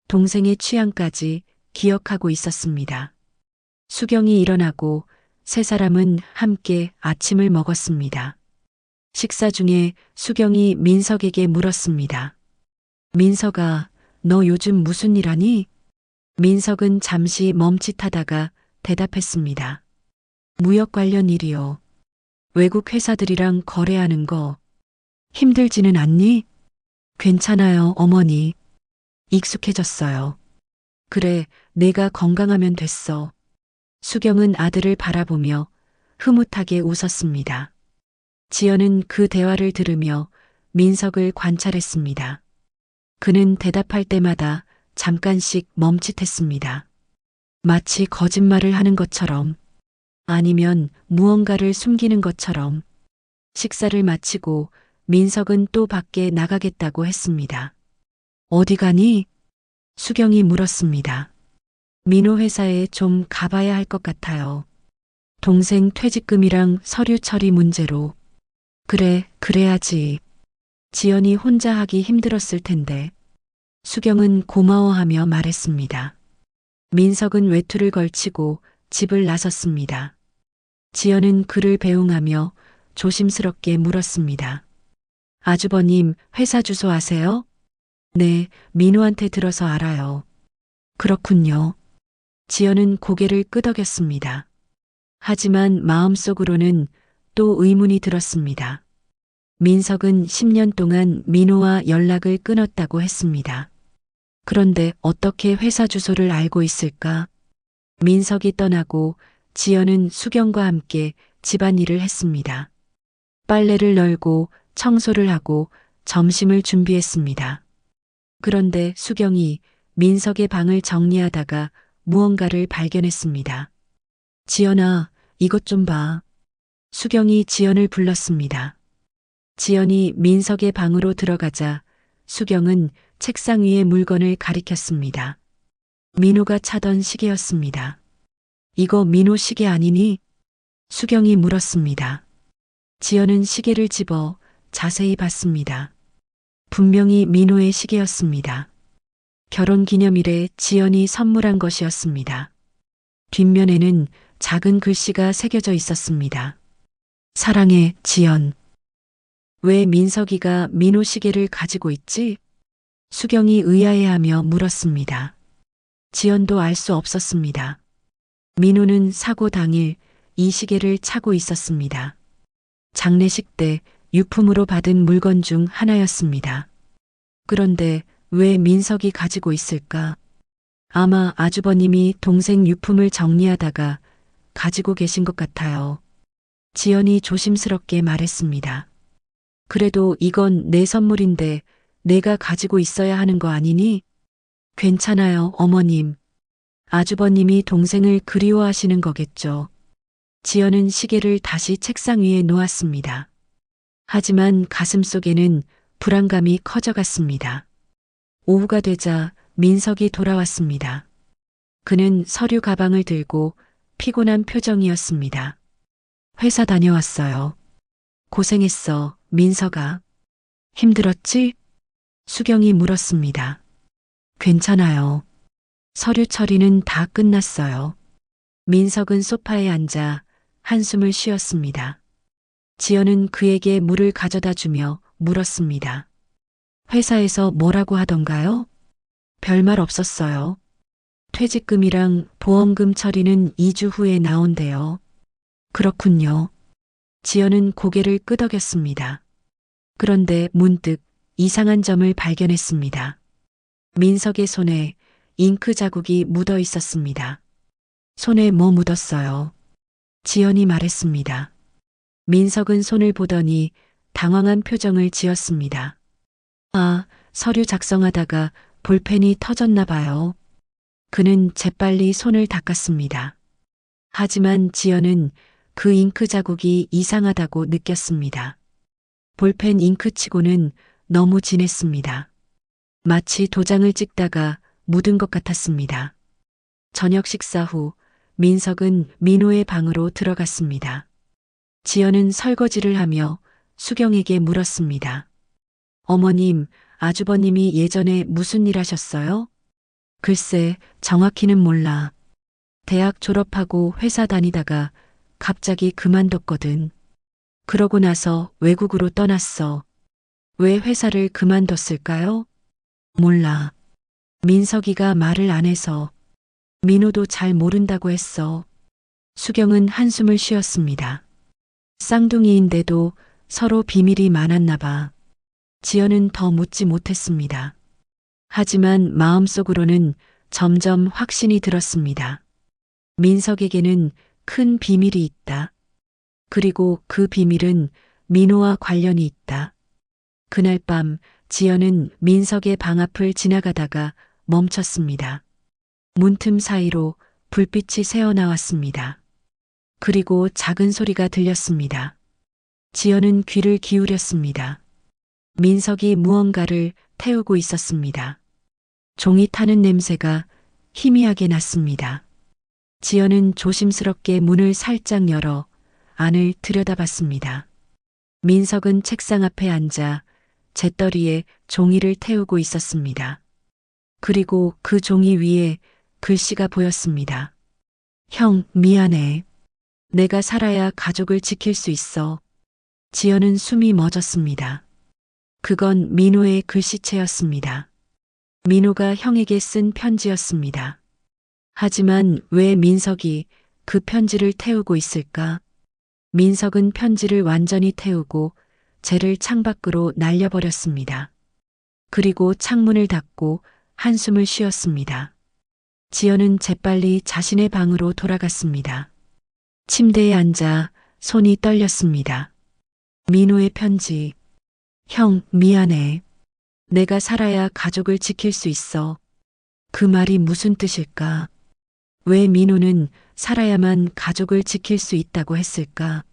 동생의 취향까지 기억하고 있었습니다. 수경이 일어나고 세 사람은 함께 아침을 먹었습니다. 식사 중에 수경이 민석에게 물었습니다. 민석아, 너 요즘 무슨 일 하니? 민석은 잠시 멈칫하다가 대답했습니다. 무역 관련 일이요. 외국 회사들이랑 거래하는 거. 힘들지는 않니? 괜찮아요, 어머니. 익숙해졌어요. 그래, 내가 건강하면 됐어. 수경은 아들을 바라보며 흐뭇하게 웃었습니다. 지연은 그 대화를 들으며 민석을 관찰했습니다. 그는 대답할 때마다 잠깐씩 멈칫했습니다. 마치 거짓말을 하는 것처럼, 아니면 무언가를 숨기는 것처럼. 식사를 마치고 민석은 또 밖에 나가겠다고 했습니다. 어디 가니? 수경이 물었습니다. 민호 회사에 좀 가봐야 할 것 같아요. 동생 퇴직금이랑 서류 처리 문제로. 그래, 그래야지. 지연이 혼자 하기 힘들었을 텐데. 수경은 고마워하며 말했습니다. 민석은 외투를 걸치고 집을 나섰습니다. 지연은 그를 배웅하며 조심스럽게 물었습니다. 아주버님, 회사 주소 아세요? 네, 민호한테 들어서 알아요. 그렇군요. 지연은 고개를 끄덕였습니다. 하지만 마음속으로는 또 의문이 들었습니다. 민석은 10년 동안 민호와 연락을 끊었다고 했습니다. 그런데 어떻게 회사 주소를 알고 있을까? 민석이 떠나고 지연은 수경과 함께 집안일을 했습니다. 빨래를 널고 청소를 하고 점심을 준비했습니다. 그런데 수경이 민석의 방을 정리하다가 무언가를 발견했습니다. 지연아, 이것 좀 봐. 수경이 지연을 불렀습니다. 지연이 민석의 방으로 들어가자 수경은 책상 위의 물건을 가리켰습니다. 민호가 차던 시계였습니다. 이거 민호 시계 아니니? 수경이 물었습니다. 지연은 시계를 집어 자세히 봤습니다. 분명히 민호의 시계였습니다. 결혼 기념일에 지연이 선물한 것이었습니다. 뒷면에는 작은 글씨가 새겨져 있었습니다. 사랑해, 지연. 왜 민석이가 민호 시계를 가지고 있지? 수경이 의아해하며 물었습니다. 지연도 알 수 없었습니다. 민호는 사고 당일 이 시계를 차고 있었습니다. 장례식 때 유품으로 받은 물건 중 하나였습니다. 그런데 왜 민석이 가지고 있을까? 아마 아주버님이 동생 유품을 정리하다가 가지고 계신 것 같아요. 지연이 조심스럽게 말했습니다. 그래도 이건 내 선물인데 내가 가지고 있어야 하는 거 아니니? 괜찮아요, 어머님. 아주버님이 동생을 그리워하시는 거겠죠. 지연은 시계를 다시 책상 위에 놓았습니다. 하지만 가슴속에는 불안감이 커져갔습니다. 오후가 되자 민석이 돌아왔습니다. 그는 서류 가방을 들고 피곤한 표정이었습니다. 회사 다녀왔어요. 고생했어, 민석아. 힘들었지? 수경이 물었습니다. 괜찮아요. 서류 처리는 다 끝났어요. 민석은 소파에 앉아 한숨을 쉬었습니다. 지연은 그에게 물을 가져다 주며 물었습니다. 회사에서 뭐라고 하던가요? 별말 없었어요. 퇴직금이랑 보험금 처리는 2주 후에 나온대요. 그렇군요. 지연은 고개를 끄덕였습니다. 그런데 문득 이상한 점을 발견했습니다. 민석의 손에 잉크 자국이 묻어 있었습니다. 손에 뭐 묻었어요? 지연이 말했습니다. 민석은 손을 보더니 당황한 표정을 지었습니다. 아, 서류 작성하다가 볼펜이 터졌나 봐요. 그는 재빨리 손을 닦았습니다. 하지만 지연은 그 잉크 자국이 이상하다고 느꼈습니다. 볼펜 잉크치고는 너무 진했습니다. 마치 도장을 찍다가 묻은 것 같았습니다. 저녁 식사 후 민석은 민호의 방으로 들어갔습니다. 지연은 설거지를 하며 수경에게 물었습니다. 어머님, 아주버님이 예전에 무슨 일 하셨어요? 글쎄, 정확히는 몰라. 대학 졸업하고 회사 다니다가 갑자기 그만뒀거든. 그러고 나서 외국으로 떠났어. 왜 회사를 그만뒀을까요? 몰라. 민석이가 말을 안 해서. 민호도 잘 모른다고 했어. 수경은 한숨을 쉬었습니다. 쌍둥이인데도 서로 비밀이 많았나 봐. 지연은 더 묻지 못했습니다. 하지만 마음속으로는 점점 확신이 들었습니다. 민석에게는 큰 비밀이 있다. 그리고 그 비밀은 민호와 관련이 있다. 그날 밤 지연은 민석의 방 앞을 지나가다가 멈췄습니다. 문틈 사이로 불빛이 새어나왔습니다. 그리고 작은 소리가 들렸습니다. 지연은 귀를 기울였습니다. 민석이 무언가를 태우고 있었습니다. 종이 타는 냄새가 희미하게 났습니다. 지연은 조심스럽게 문을 살짝 열어 안을 들여다봤습니다. 민석은 책상 앞에 앉아 재떨이에 종이를 태우고 있었습니다. 그리고 그 종이 위에 글씨가 보였습니다. 형, 미안해. 내가 살아야 가족을 지킬 수 있어. 지연은 숨이 멎었습니다. 그건 민호의 글씨체였습니다. 민호가 형에게 쓴 편지였습니다. 하지만 왜 민석이 그 편지를 태우고 있을까? 민석은 편지를 완전히 태우고 쟤를 창밖으로 날려버렸습니다. 그리고 창문을 닫고 한숨을 쉬었습니다. 지연은 재빨리 자신의 방으로 돌아갔습니다. 침대에 앉아 손이 떨렸습니다. 민호의 편지. 형, 미안해. 내가 살아야 가족을 지킬 수 있어. 그 말이 무슨 뜻일까? 왜 민호는 살아야만 가족을 지킬 수 있다고 했을까?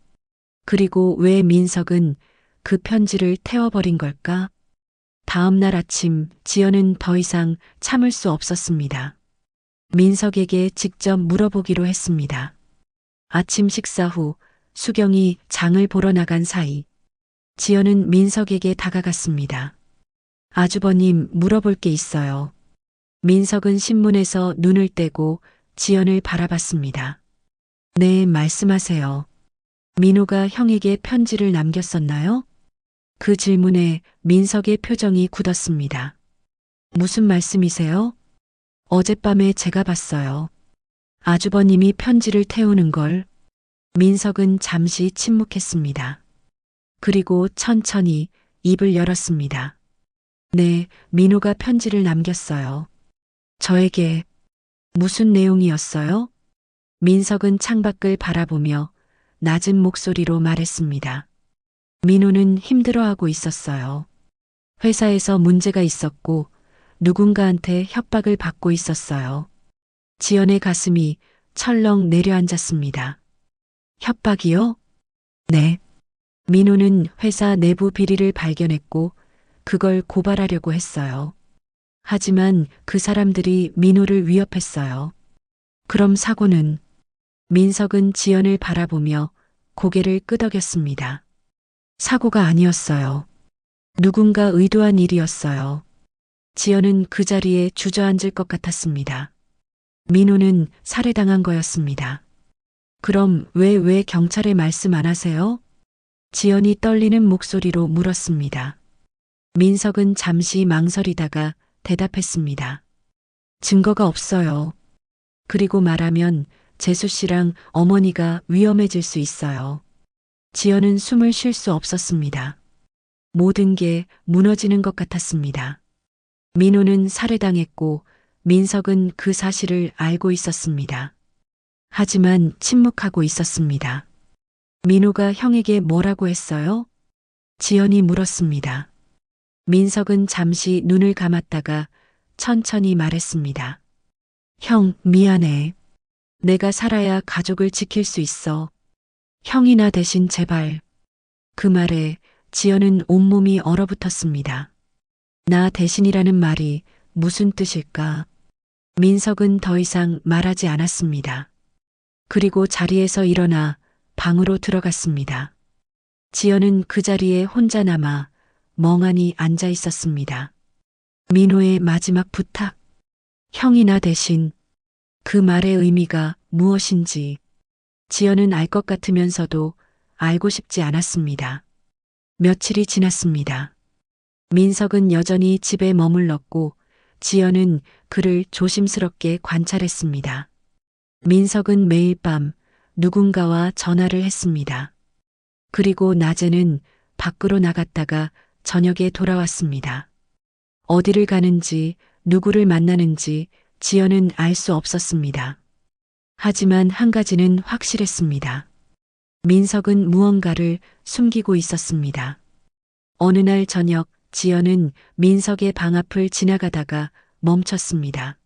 그리고 왜 민석은 그 편지를 태워버린 걸까? 다음 날 아침 지연은 더 이상 참을 수 없었습니다. 민석에게 직접 물어보기로 했습니다. 아침 식사 후 수경이 장을 보러 나간 사이 지연은 민석에게 다가갔습니다. 아주버님, 물어볼 게 있어요. 민석은 신문에서 눈을 떼고 지연을 바라봤습니다. 네, 말씀하세요. 민호가 형에게 편지를 남겼었나요? 그 질문에 민석의 표정이 굳었습니다. 무슨 말씀이세요? 어젯밤에 제가 봤어요. 아주버님이 편지를 태우는 걸. 민석은 잠시 침묵했습니다. 그리고 천천히 입을 열었습니다. 네, 민호가 편지를 남겼어요. 저에게. 무슨 내용이었어요? 민석은 창밖을 바라보며 낮은 목소리로 말했습니다. 민호는 힘들어하고 있었어요. 회사에서 문제가 있었고 누군가한테 협박을 받고 있었어요. 지연의 가슴이 철렁 내려앉았습니다. 협박이요? 네. 민호는 회사 내부 비리를 발견했고 그걸 고발하려고 했어요. 하지만 그 사람들이 민호를 위협했어요. 그럼 사고는? 민석은 지연을 바라보며 고개를 끄덕였습니다. 사고가 아니었어요. 누군가 의도한 일이었어요. 지연은 그 자리에 주저앉을 것 같았습니다. 민호는 살해당한 거였습니다. 그럼 왜 경찰에 말씀 안 하세요? 지연이 떨리는 목소리로 물었습니다. 민석은 잠시 망설이다가 대답했습니다. 증거가 없어요. 그리고 말하면 재수 씨랑 어머니가 위험해질 수 있어요. 지연은 숨을 쉴 수 없었습니다. 모든 게 무너지는 것 같았습니다. 민호는 살해당했고 민석은 그 사실을 알고 있었습니다. 하지만 침묵하고 있었습니다. 민호가 형에게 뭐라고 했어요? 지연이 물었습니다. 민석은 잠시 눈을 감았다가 천천히 말했습니다. 형, 미안해. 내가 살아야 가족을 지킬 수 있어. 형이나 대신 제발. 그 말에 지연은 온몸이 얼어붙었습니다. 나 대신이라는 말이 무슨 뜻일까? 민석은 더 이상 말하지 않았습니다. 그리고 자리에서 일어나 방으로 들어갔습니다. 지연은 그 자리에 혼자 남아 멍하니 앉아 있었습니다. 민호의 마지막 부탁. 형이나 대신. 그 말의 의미가 무엇인지 지연은 알 것 같으면서도 알고 싶지 않았습니다. 며칠이 지났습니다. 민석은 여전히 집에 머물렀고 지연은 그를 조심스럽게 관찰했습니다. 민석은 매일 밤 누군가와 전화를 했습니다. 그리고 낮에는 밖으로 나갔다가 저녁에 돌아왔습니다. 어디를 가는지 누구를 만나는지 지연은 알 수 없었습니다. 하지만 한 가지는 확실했습니다. 민석은 무언가를 숨기고 있었습니다. 어느 날 저녁 지연은 민석의 방 앞을 지나가다가 멈췄습니다.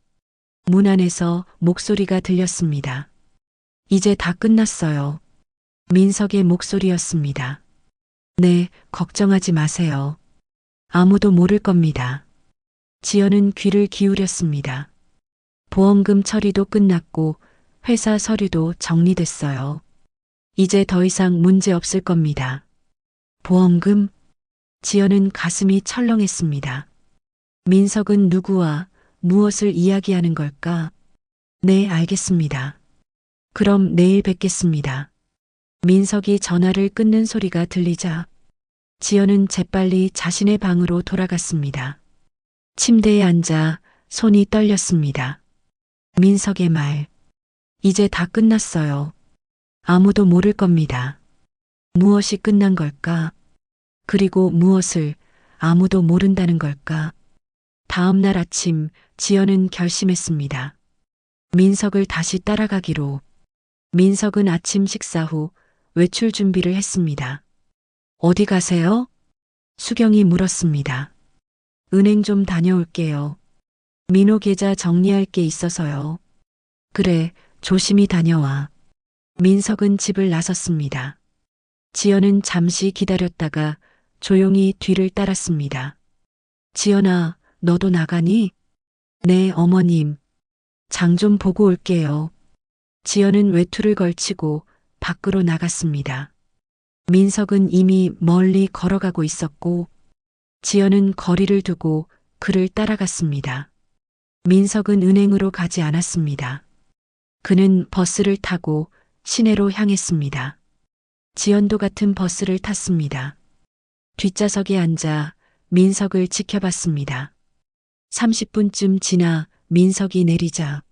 문 안에서 목소리가 들렸습니다. 이제 다 끝났어요. 민석의 목소리였습니다. 네, 걱정하지 마세요. 아무도 모를 겁니다. 지연은 귀를 기울였습니다. 보험금 처리도 끝났고 회사 서류도 정리됐어요. 이제 더 이상 문제 없을 겁니다. 보험금? 지연은 가슴이 철렁했습니다. 민석은 누구와 무엇을 이야기하는 걸까? 네, 알겠습니다. 그럼 내일 뵙겠습니다. 민석이 전화를 끊는 소리가 들리자 지연은 재빨리 자신의 방으로 돌아갔습니다. 침대에 앉아 손이 떨렸습니다. 민석의 말. 이제 다 끝났어요. 아무도 모를 겁니다. 무엇이 끝난 걸까? 그리고 무엇을 아무도 모른다는 걸까? 다음 날 아침 지연은 결심했습니다. 민석을 다시 따라가기로. 민석은 아침 식사 후 외출 준비를 했습니다. 어디 가세요? 수경이 물었습니다. 은행 좀 다녀올게요. 민호 계좌 정리할 게 있어서요. 그래, 조심히 다녀와. 민석은 집을 나섰습니다. 지연은 잠시 기다렸다가 조용히 뒤를 따랐습니다. 지연아, 너도 나가니? 네, 어머님. 장 좀 보고 올게요. 지연은 외투를 걸치고 밖으로 나갔습니다. 민석은 이미 멀리 걸어가고 있었고 지연은 거리를 두고 그를 따라갔습니다. 민석은 은행으로 가지 않았습니다. 그는 버스를 타고 시내로 향했습니다. 지연도 같은 버스를 탔습니다. 뒷좌석에 앉아 민석을 지켜봤습니다. 30분쯤 지나 민석이 내리자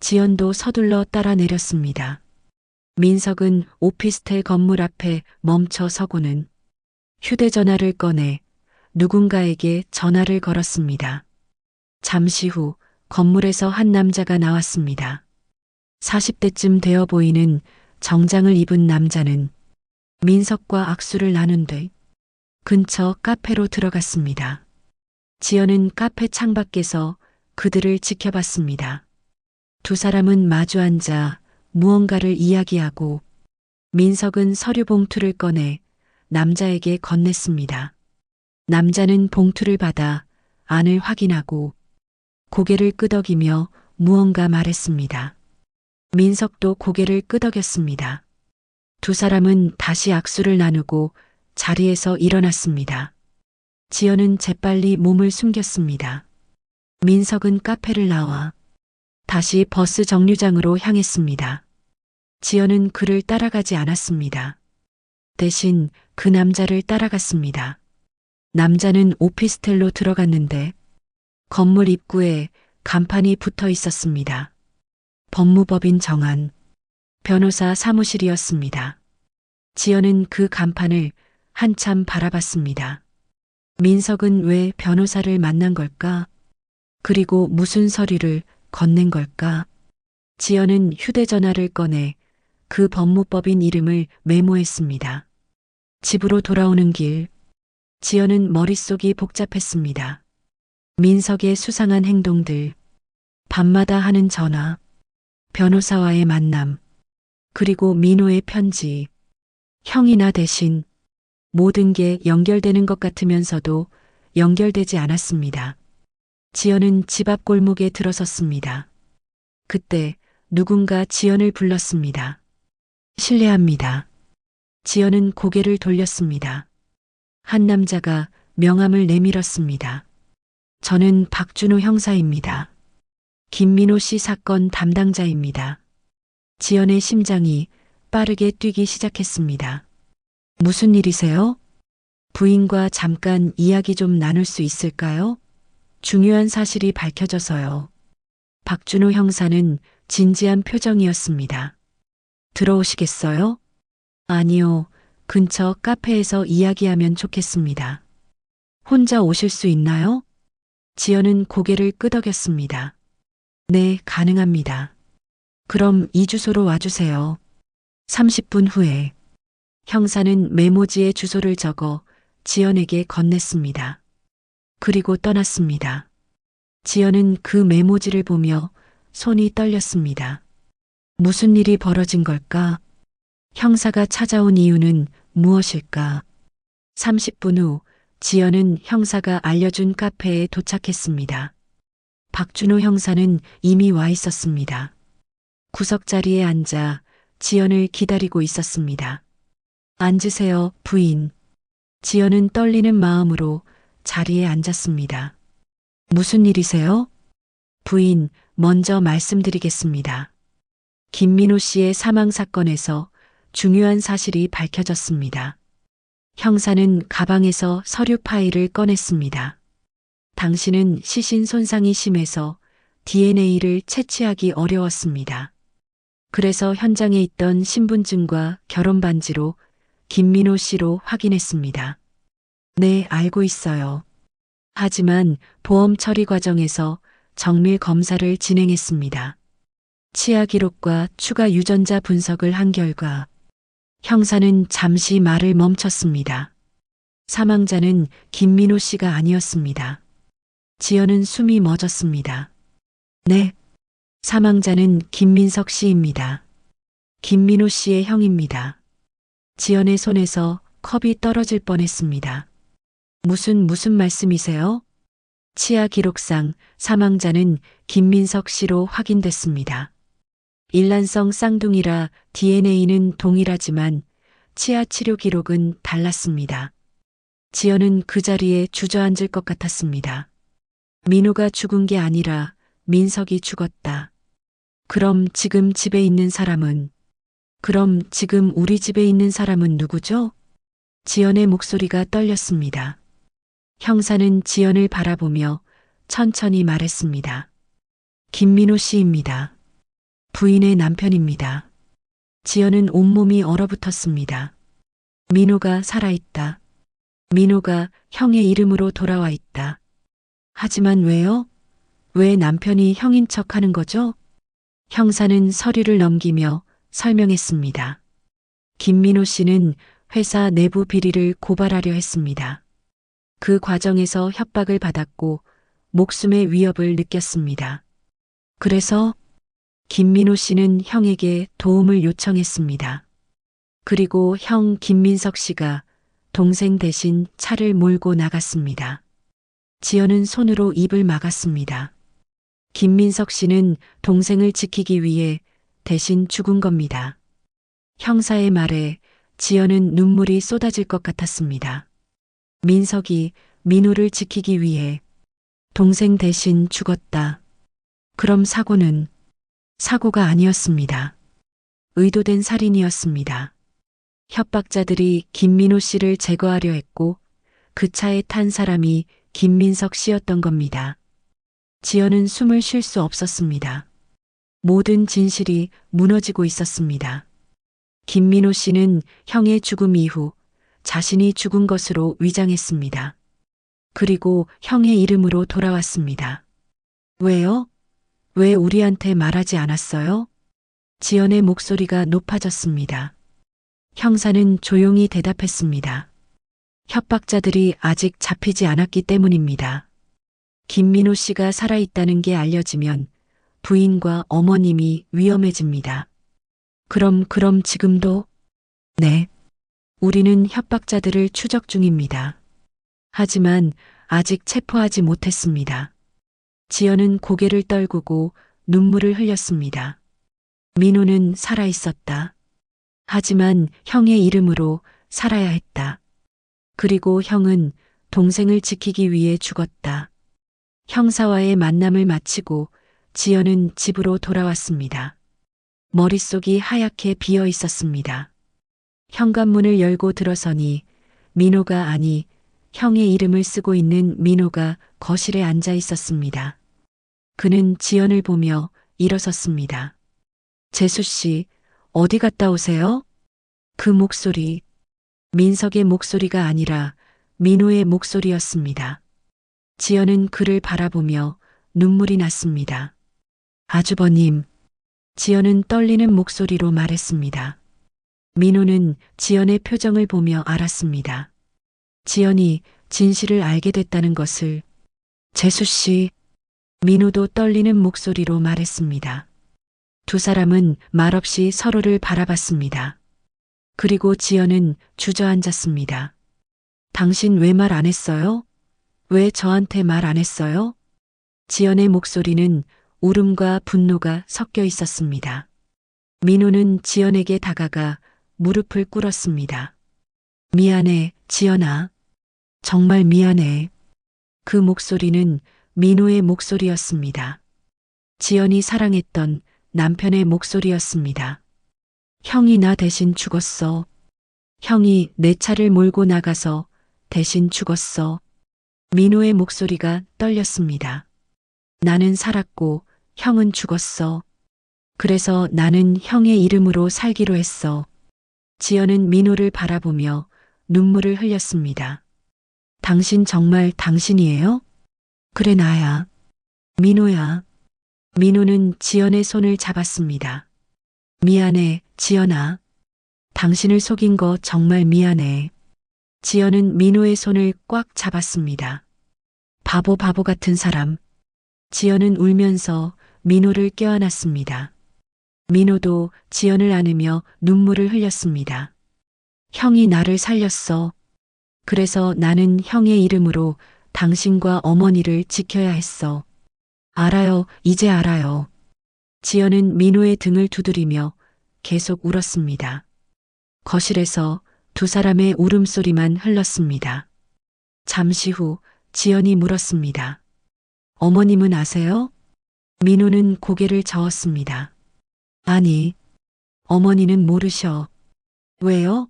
지연도 서둘러 따라 내렸습니다. 민석은 오피스텔 건물 앞에 멈춰 서고는 휴대전화를 꺼내 누군가에게 전화를 걸었습니다. 잠시 후 건물에서 한 남자가 나왔습니다. 40대쯤 되어 보이는 정장을 입은 남자는 민석과 악수를 나눈 뒤 근처 카페로 들어갔습니다. 지연은 카페 창밖에서 그들을 지켜봤습니다. 두 사람은 마주 앉아 무언가를 이야기하고 민석은 서류 봉투를 꺼내 남자에게 건넸습니다. 남자는 봉투를 받아 안을 확인하고 고개를 끄덕이며 무언가 말했습니다. 민석도 고개를 끄덕였습니다. 두 사람은 다시 악수를 나누고 자리에서 일어났습니다. 지연은 재빨리 몸을 숨겼습니다. 민석은 카페를 나와 다시 버스 정류장으로 향했습니다. 지연은 그를 따라가지 않았습니다. 대신 그 남자를 따라갔습니다. 남자는 오피스텔로 들어갔는데 건물 입구에 간판이 붙어 있었습니다. 법무법인 정한 변호사 사무실이었습니다. 지연은 그 간판을 한참 바라봤습니다. 민석은 왜 변호사를 만난 걸까? 그리고 무슨 서류를 건넨 걸까? 지연은 휴대전화를 꺼내 그 법무법인 이름을 메모했습니다. 집으로 돌아오는 길, 지연은 머릿속이 복잡했습니다. 민석의 수상한 행동들, 밤마다 하는 전화, 변호사와의 만남, 그리고 민호의 편지, 형이 나 대신 모든 게 연결되는 것 같으면서도 연결되지 않았습니다. 지연은 집 앞 골목에 들어섰습니다. 그때 누군가 지연을 불렀습니다. 실례합니다. 지연은 고개를 돌렸습니다. 한 남자가 명함을 내밀었습니다. 저는 박준호 형사입니다. 김민호 씨 사건 담당자입니다. 지연의 심장이 빠르게 뛰기 시작했습니다. 무슨 일이세요? 부인과 잠깐 이야기 좀 나눌 수 있을까요? 중요한 사실이 밝혀져서요. 박준호 형사는 진지한 표정이었습니다. 들어오시겠어요? 아니요. 근처 카페에서 이야기하면 좋겠습니다. 혼자 오실 수 있나요? 지연은 고개를 끄덕였습니다. 네, 가능합니다. 그럼 이 주소로 와주세요. 30분 후에 형사는 메모지에 주소를 적어 지연에게 건넸습니다. 그리고 떠났습니다. 지연은 그 메모지를 보며 손이 떨렸습니다. 무슨 일이 벌어진 걸까? 형사가 찾아온 이유는 무엇일까? 30분 후 지연은 형사가 알려준 카페에 도착했습니다. 박준호 형사는 이미 와 있었습니다. 구석자리에 앉아 지연을 기다리고 있었습니다. 앉으세요, 부인. 지연은 떨리는 마음으로 자리에 앉았습니다. 무슨 일이세요? 부인, 먼저 말씀드리겠습니다. 김민호 씨의 사망 사건에서 중요한 사실이 밝혀졌습니다. 형사는 가방에서 서류 파일을 꺼냈습니다. 당신은 시신 손상이 심해서 DNA를 채취하기 어려웠습니다. 그래서 현장에 있던 신분증과 결혼 반지로 김민호 씨로 확인했습니다. 네, 알고 있어요. 하지만 보험 처리 과정에서 정밀 검사를 진행했습니다. 치아 기록과 추가 유전자 분석을 한 결과 형사는 잠시 말을 멈췄습니다. 사망자는 김민호 씨가 아니었습니다. 지연은 숨이 멎었습니다. 네, 사망자는 김민석 씨입니다. 김민호 씨의 형입니다. 지연의 손에서 컵이 떨어질 뻔했습니다. 무슨 말씀이세요? 치아 기록상 사망자는 김민석 씨로 확인됐습니다. 일란성 쌍둥이라 DNA는 동일하지만 치아 치료 기록은 달랐습니다. 지연은 그 자리에 주저앉을 것 같았습니다. 민호가 죽은 게 아니라 민석이 죽었다. 그럼 지금 집에 있는 사람은? 그럼 지금 우리 집에 있는 사람은 누구죠? 지연의 목소리가 떨렸습니다. 형사는 지연을 바라보며 천천히 말했습니다. 김민호 씨입니다. 부인의 남편입니다. 지연은 온몸이 얼어붙었습니다. 민호가 살아있다. 민호가 형의 이름으로 돌아와 있다. 하지만 왜요? 왜 남편이 형인 척 하는 거죠? 형사는 서류를 넘기며 설명했습니다. 김민호 씨는 회사 내부 비리를 고발하려 했습니다. 그 과정에서 협박을 받았고 목숨의 위협을 느꼈습니다. 그래서 김민호 씨는 형에게 도움을 요청했습니다. 그리고 형 김민석 씨가 동생 대신 차를 몰고 나갔습니다. 지연은 손으로 입을 막았습니다. 김민석 씨는 동생을 지키기 위해 대신 죽은 겁니다. 형사의 말에 지연은 눈물이 쏟아질 것 같았습니다. 민석이 민호를 지키기 위해 동생 대신 죽었다. 그럼 사고는 사고가 아니었습니다. 의도된 살인이었습니다. 협박자들이 김민호 씨를 제거하려 했고 그 차에 탄 사람이 김민석 씨였던 겁니다. 지연은 숨을 쉴 수 없었습니다. 모든 진실이 무너지고 있었습니다. 김민호 씨는 형의 죽음 이후 자신이 죽은 것으로 위장했습니다. 그리고 형의 이름으로 돌아왔습니다. 왜요? 왜 우리한테 말하지 않았어요? 지연의 목소리가 높아졌습니다. 형사는 조용히 대답했습니다. 협박자들이 아직 잡히지 않았기 때문입니다. 김민호 씨가 살아있다는 게 알려지면 부인과 어머님이 위험해집니다. 그럼 지금도? 네. 우리는 협박자들을 추적 중입니다. 하지만 아직 체포하지 못했습니다. 지연은 고개를 떨구고 눈물을 흘렸습니다. 민호는 살아있었다. 하지만 형의 이름으로 살아야 했다. 그리고 형은 동생을 지키기 위해 죽었다. 형사와의 만남을 마치고 지연은 집으로 돌아왔습니다. 머릿속이 하얗게 비어 있었습니다. 현관문을 열고 들어서니 민호가 아니 형의 이름을 쓰고 있는 민호가 거실에 앉아 있었습니다. 그는 지연을 보며 일어섰습니다. 재수 씨, 어디 갔다 오세요? 그 목소리, 민석의 목소리가 아니라 민호의 목소리였습니다. 지연은 그를 바라보며 눈물이 났습니다. 아주버님, 지연은 떨리는 목소리로 말했습니다. 민호는 지연의 표정을 보며 알았습니다. 지연이 진실을 알게 됐다는 것을. 재수 씨, 민호도 떨리는 목소리로 말했습니다. 두 사람은 말없이 서로를 바라봤습니다. 그리고 지연은 주저앉았습니다. 당신 왜 말 안 했어요? 왜 저한테 말 안 했어요? 지연의 목소리는 울음과 분노가 섞여 있었습니다. 민호는 지연에게 다가가 무릎을 꿇었습니다. 미안해, 지연아. 정말 미안해. 그 목소리는 민호의 목소리였습니다. 지연이 사랑했던 남편의 목소리였습니다. 형이 나 대신 죽었어. 형이 내 차를 몰고 나가서 대신 죽었어. 민호의 목소리가 떨렸습니다. 나는 살았고 형은 죽었어. 그래서 나는 형의 이름으로 살기로 했어. 지연은 민호를 바라보며 눈물을 흘렸습니다. 당신 정말 당신이에요? 그래, 나야. 민호야. 민호는 지연의 손을 잡았습니다. 미안해, 지연아. 당신을 속인 거 정말 미안해. 지연은 민호의 손을 꽉 잡았습니다. 바보 같은 사람. 지연은 울면서 민호를 껴안았습니다. 민호도 지연을 안으며 눈물을 흘렸습니다. 형이 나를 살렸어. 그래서 나는 형의 이름으로 당신과 어머니를 지켜야 했어. 알아요, 이제 알아요. 지연은 민호의 등을 두드리며 계속 울었습니다. 거실에서 두 사람의 울음소리만 흘렀습니다. 잠시 후 지연이 물었습니다. 어머님은 아세요? 민호는 고개를 저었습니다. 아니, 어머니는 모르셔. 왜요?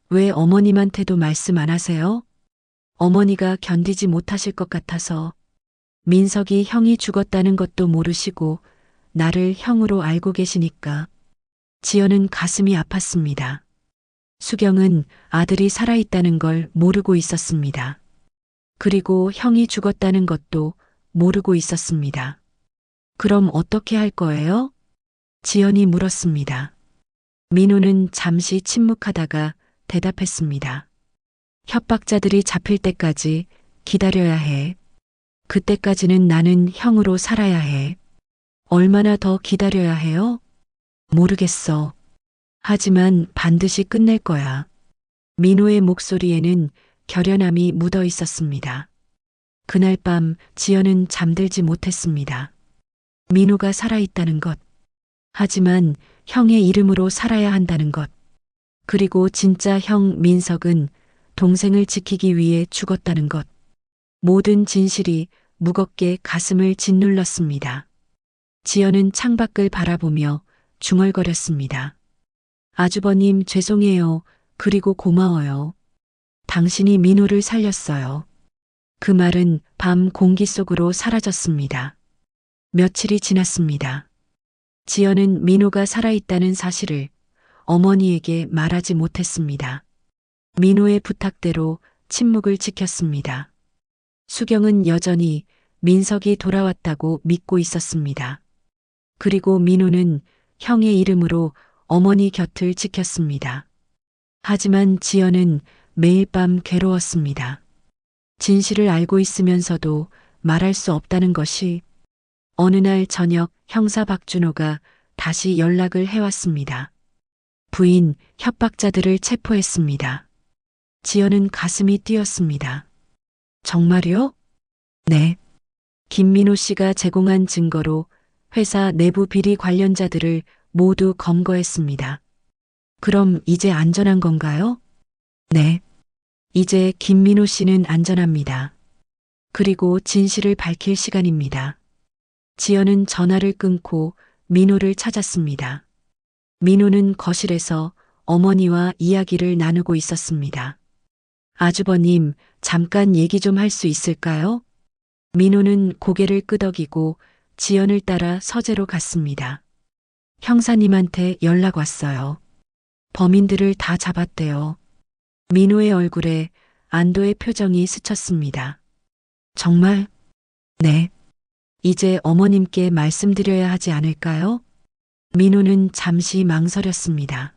왜 어머님한테도 말씀 안 하세요? 어머니가 견디지 못하실 것 같아서. 민석이 형이 죽었다는 것도 모르시고 나를 형으로 알고 계시니까. 지연은 가슴이 아팠습니다. 수경은 아들이 살아있다는 걸 모르고 있었습니다. 그리고 형이 죽었다는 것도 모르고 있었습니다. 그럼 어떻게 할 거예요? 지연이 물었습니다. 민호는 잠시 침묵하다가 대답했습니다. 협박자들이 잡힐 때까지 기다려야 해. 그때까지는 나는 형으로 살아야 해. 얼마나 더 기다려야 해요? 모르겠어. 하지만 반드시 끝낼 거야. 민호의 목소리에는 결연함이 묻어 있었습니다. 그날 밤 지연은 잠들지 못했습니다. 민호가 살아있다는 것. 하지만 형의 이름으로 살아야 한다는 것. 그리고 진짜 형 민석은 동생을 지키기 위해 죽었다는 것. 모든 진실이 무겁게 가슴을 짓눌렀습니다. 지연은 창밖을 바라보며 중얼거렸습니다. 아주버님 죄송해요. 그리고 고마워요. 당신이 민호를 살렸어요. 그 말은 밤 공기 속으로 사라졌습니다. 며칠이 지났습니다. 지연은 민호가 살아있다는 사실을 어머니에게 말하지 못했습니다. 민호의 부탁대로 침묵을 지켰습니다. 수경은 여전히 민석이 돌아왔다고 믿고 있었습니다. 그리고 민호는 형의 이름으로 어머니 곁을 지켰습니다. 하지만 지연은 매일 밤 괴로웠습니다. 진실을 알고 있으면서도 말할 수 없다는 것이. 어느 날 저녁 형사 박준호가 다시 연락을 해왔습니다. 부인, 협박자들을 체포했습니다. 지연은 가슴이 뛰었습니다. 정말요? 네. 김민호 씨가 제공한 증거로 회사 내부 비리 관련자들을 모두 검거했습니다. 그럼 이제 안전한 건가요? 네. 이제 김민호 씨는 안전합니다. 그리고 진실을 밝힐 시간입니다. 지연은 전화를 끊고 민호를 찾았습니다. 민호는 거실에서 어머니와 이야기를 나누고 있었습니다. 아주버님, 잠깐 얘기 좀 할 수 있을까요? 민호는 고개를 끄덕이고 지연을 따라 서재로 갔습니다. 형사님한테 연락 왔어요. 범인들을 다 잡았대요. 민호의 얼굴에 안도의 표정이 스쳤습니다. 정말? 네. 이제 어머님께 말씀드려야 하지 않을까요? 민호는 잠시 망설였습니다.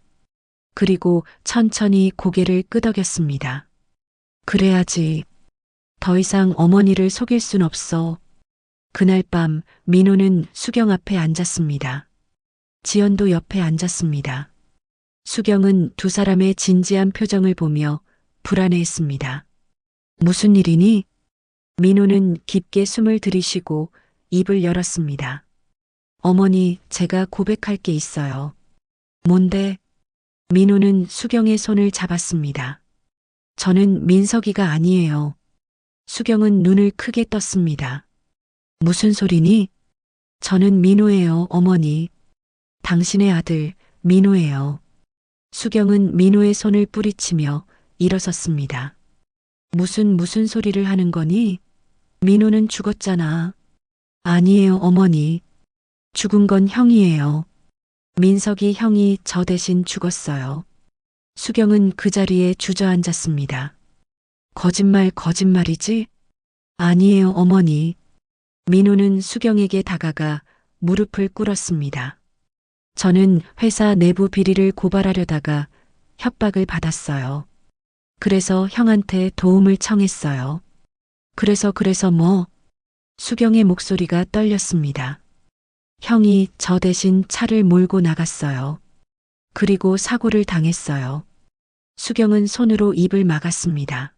그리고 천천히 고개를 끄덕였습니다. 그래야지. 더 이상 어머니를 속일 순 없어. 그날 밤 민호는 수경 앞에 앉았습니다. 지연도 옆에 앉았습니다. 수경은 두 사람의 진지한 표정을 보며 불안해했습니다. 무슨 일이니? 민호는 깊게 숨을 들이쉬고 입을 열었습니다. 어머니, 제가 고백할 게 있어요. 뭔데? 민호는 수경의 손을 잡았습니다. 저는 민석이가 아니에요. 수경은 눈을 크게 떴습니다. 무슨 소리니? 저는 민호예요, 어머니. 당신의 아들, 민호예요. 수경은 민호의 손을 뿌리치며 일어섰습니다. 무슨 소리를 하는 거니? 민호는 죽었잖아. 아니에요, 어머니. 죽은 건 형이에요. 민석이 형이 저 대신 죽었어요. 수경은 그 자리에 주저앉았습니다. 거짓말이지? 아니에요, 어머니. 민호는 수경에게 다가가 무릎을 꿇었습니다. 저는 회사 내부 비리를 고발하려다가 협박을 받았어요. 그래서 형한테 도움을 청했어요. 그래서 뭐? 수경의 목소리가 떨렸습니다. 형이 저 대신 차를 몰고 나갔어요. 그리고 사고를 당했어요. 수경은 손으로 입을 막았습니다.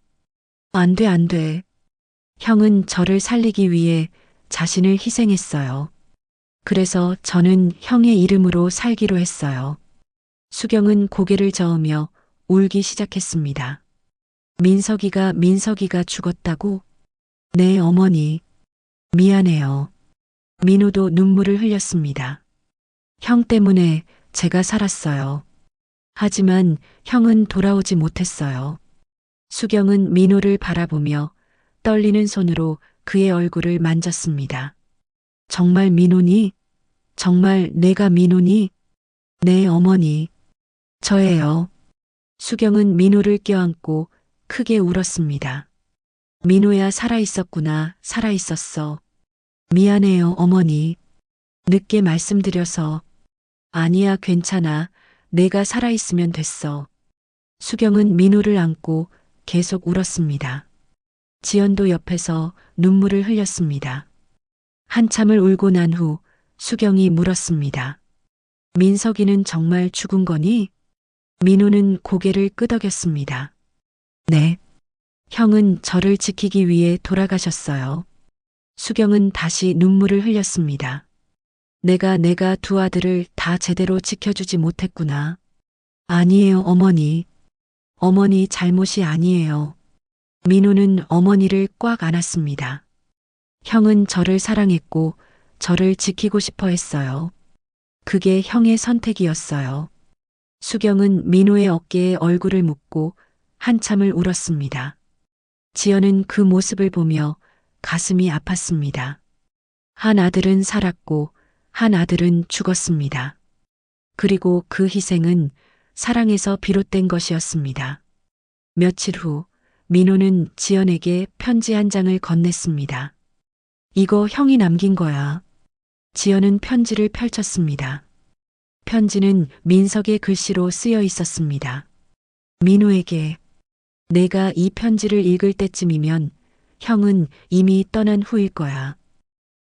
안 돼. 형은 저를 살리기 위해 자신을 희생했어요. 그래서 저는 형의 이름으로 살기로 했어요. 수경은 고개를 저으며 울기 시작했습니다. 민석이가 죽었다고? 네, 어머니. 미안해요. 민호도 눈물을 흘렸습니다. 형 때문에 제가 살았어요. 하지만 형은 돌아오지 못했어요. 수경은 민호를 바라보며 떨리는 손으로 그의 얼굴을 만졌습니다. 정말 민호니? 정말 내가 민호니? 네, 어머니. 저예요. 수경은 민호를 껴안고 크게 울었습니다. 민호야, 살아있었구나. 살아있었어. 미안해요, 어머니. 늦게 말씀드려서. 아니야, 괜찮아. 내가 살아있으면 됐어. 수경은 민호를 안고 계속 울었습니다. 지연도 옆에서 눈물을 흘렸습니다. 한참을 울고 난 후 수경이 물었습니다. 민석이는 정말 죽은 거니? 민호는 고개를 끄덕였습니다. 네. 형은 저를 지키기 위해 돌아가셨어요. 수경은 다시 눈물을 흘렸습니다. 내가 두 아들을 다 제대로 지켜주지 못했구나. 아니에요, 어머니. 어머니 잘못이 아니에요. 민호는 어머니를 꽉 안았습니다. 형은 저를 사랑했고 저를 지키고 싶어 했어요. 그게 형의 선택이었어요. 수경은 민호의 어깨에 얼굴을 묻고 한참을 울었습니다. 지연은 그 모습을 보며 가슴이 아팠습니다. 한 아들은 살았고 한 아들은 죽었습니다. 그리고 그 희생은 사랑에서 비롯된 것이었습니다. 며칠 후 민호는 지연에게 편지 한 장을 건넸습니다. 이거 형이 남긴 거야. 지연은 편지를 펼쳤습니다. 편지는 민석의 글씨로 쓰여 있었습니다. 민호에게 내가 이 편지를 읽을 때쯤이면 형은 이미 떠난 후일 거야.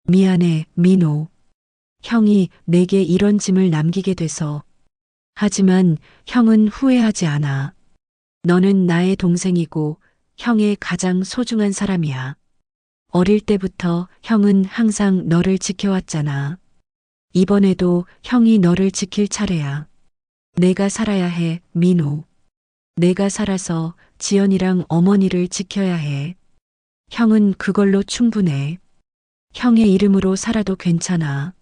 미안해, 민호. 형이 내게 이런 짐을 남기게 돼서. 하지만 형은 후회하지 않아. 너는 나의 동생이고 형의 가장 소중한 사람이야. 어릴 때부터 형은 항상 너를 지켜왔잖아. 이번에도 형이 너를 지킬 차례야. 내가 살아야 해, 민호. 내가 살아서 지연이랑 어머니를 지켜야 해. 형은 그걸로 충분해. 형의 이름으로 살아도 괜찮아.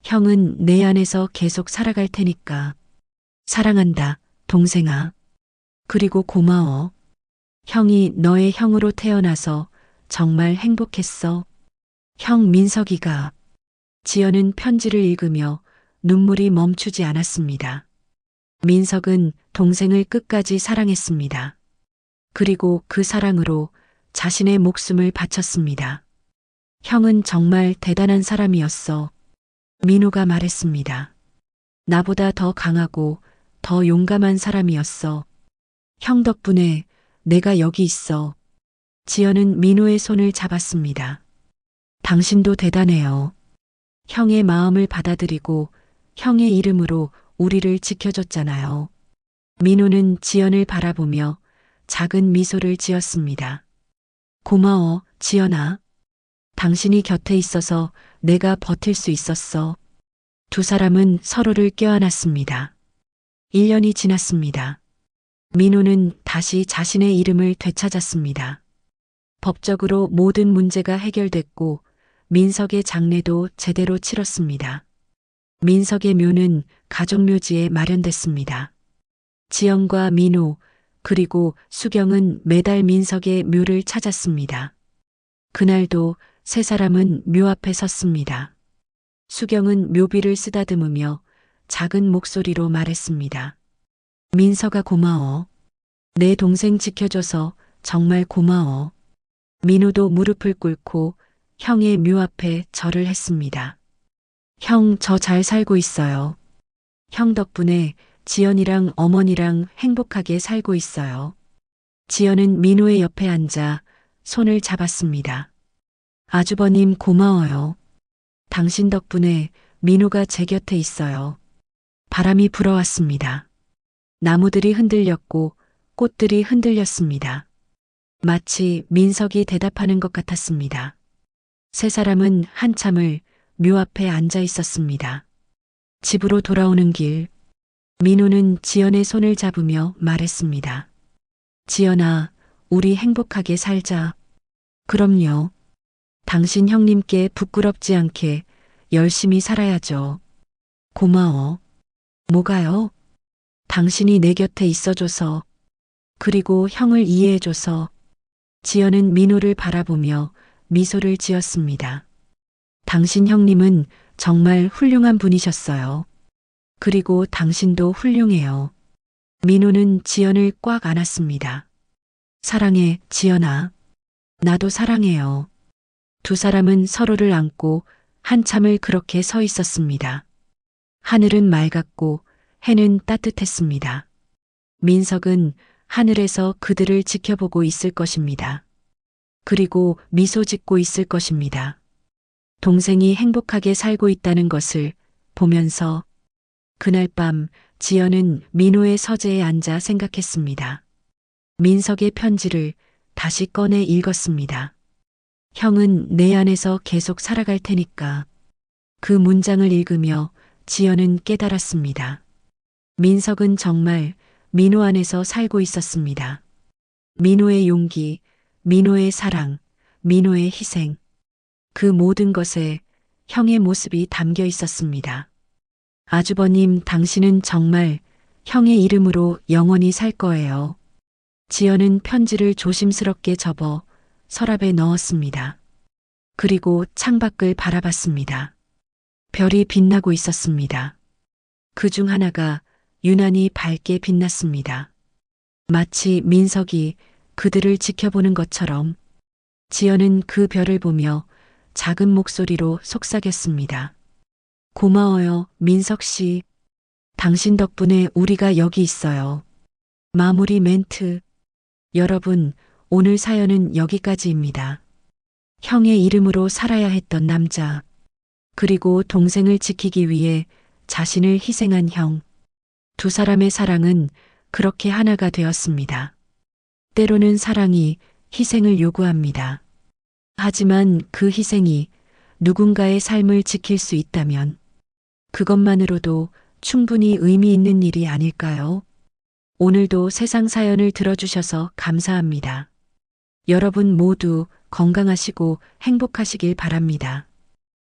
형은 내 안에서 계속 살아갈 테니까. 사랑한다, 동생아. 그리고 고마워. 형이 너의 형으로 태어나서 정말 행복했어. 형 민석이가. 지연은 편지를 읽으며 눈물이 멈추지 않았습니다. 민석은 동생을 끝까지 사랑했습니다. 그리고 그 사랑으로 자신의 목숨을 바쳤습니다. 형은 정말 대단한 사람이었어. 민호가 말했습니다. 나보다 더 강하고 더 용감한 사람이었어. 형 덕분에 내가 여기 있어. 지연은 민호의 손을 잡았습니다. 당신도 대단해요. 형의 마음을 받아들이고 형의 이름으로 우리를 지켜줬잖아요. 민호는 지연을 바라보며 작은 미소를 지었습니다. 고마워, 지연아. 당신이 곁에 있어서 내가 버틸 수 있었어. 두 사람은 서로를 껴안았습니다. 1년이 지났습니다. 민호는 다시 자신의 이름을 되찾았습니다. 법적으로 모든 문제가 해결됐고 민석의 장례도 제대로 치렀습니다. 민석의 묘는 가족묘지에 마련됐습니다. 지연과 민호 그리고 수경은 매달 민석의 묘를 찾았습니다. 그날도 세 사람은 묘 앞에 섰습니다. 수경은 묘비를 쓰다듬으며 작은 목소리로 말했습니다. 민석아 고마워. 내 동생 지켜줘서 정말 고마워. 민호도 무릎을 꿇고 형의 묘 앞에 절을 했습니다. 형, 저 잘 살고 있어요. 형 덕분에 지연이랑 어머니랑 행복하게 살고 있어요. 지연은 민호의 옆에 앉아 손을 잡았습니다. 아주버님 고마워요. 당신 덕분에 민호가 제 곁에 있어요. 바람이 불어왔습니다. 나무들이 흔들렸고 꽃들이 흔들렸습니다. 마치 민석이 대답하는 것 같았습니다. 세 사람은 한참을 묘 앞에 앉아 있었습니다. 집으로 돌아오는 길, 민호는 지연의 손을 잡으며 말했습니다. 지연아, 우리 행복하게 살자. 그럼요. 당신 형님께 부끄럽지 않게 열심히 살아야죠. 고마워. 뭐가요? 당신이 내 곁에 있어줘서, 그리고 형을 이해해줘서. 지연은 민호를 바라보며 미소를 지었습니다. 당신 형님은 정말 훌륭한 분이셨어요. 그리고 당신도 훌륭해요. 민호는 지연을 꽉 안았습니다. 사랑해, 지연아. 나도 사랑해요. 두 사람은 서로를 안고 한참을 그렇게 서 있었습니다. 하늘은 맑았고 해는 따뜻했습니다. 민석은 하늘에서 그들을 지켜보고 있을 것입니다. 그리고 미소 짓고 있을 것입니다. 동생이 행복하게 살고 있다는 것을 보면서 그날 밤 지연은 민호의 서재에 앉아 생각했습니다. 민석의 편지를 다시 꺼내 읽었습니다. 형은 내 안에서 계속 살아갈 테니까. 그 문장을 읽으며 지연은 깨달았습니다. 민석은 정말 민호 안에서 살고 있었습니다. 민호의 용기, 민호의 사랑, 민호의 희생. 그 모든 것에 형의 모습이 담겨 있었습니다. 아주버님, 당신은 정말 형의 이름으로 영원히 살 거예요. 지연은 편지를 조심스럽게 접어 서랍에 넣었습니다. 그리고 창밖을 바라봤습니다. 별이 빛나고 있었습니다. 그 중 하나가 유난히 밝게 빛났습니다. 마치 민석이 그들을 지켜보는 것처럼 지연은 그 별을 보며 작은 목소리로 속삭였습니다. 고마워요, 민석 씨. 당신 덕분에 우리가 여기 있어요. 마무리 멘트. 여러분, 오늘 사연은 여기까지입니다. 형의 이름으로 살아야 했던 남자, 그리고 동생을 지키기 위해 자신을 희생한 형. 두 사람의 사랑은 그렇게 하나가 되었습니다. 때로는 사랑이 희생을 요구합니다. 하지만 그 희생이 누군가의 삶을 지킬 수 있다면 그것만으로도 충분히 의미 있는 일이 아닐까요? 오늘도 세상 사연을 들어주셔서 감사합니다. 여러분 모두 건강하시고 행복하시길 바랍니다.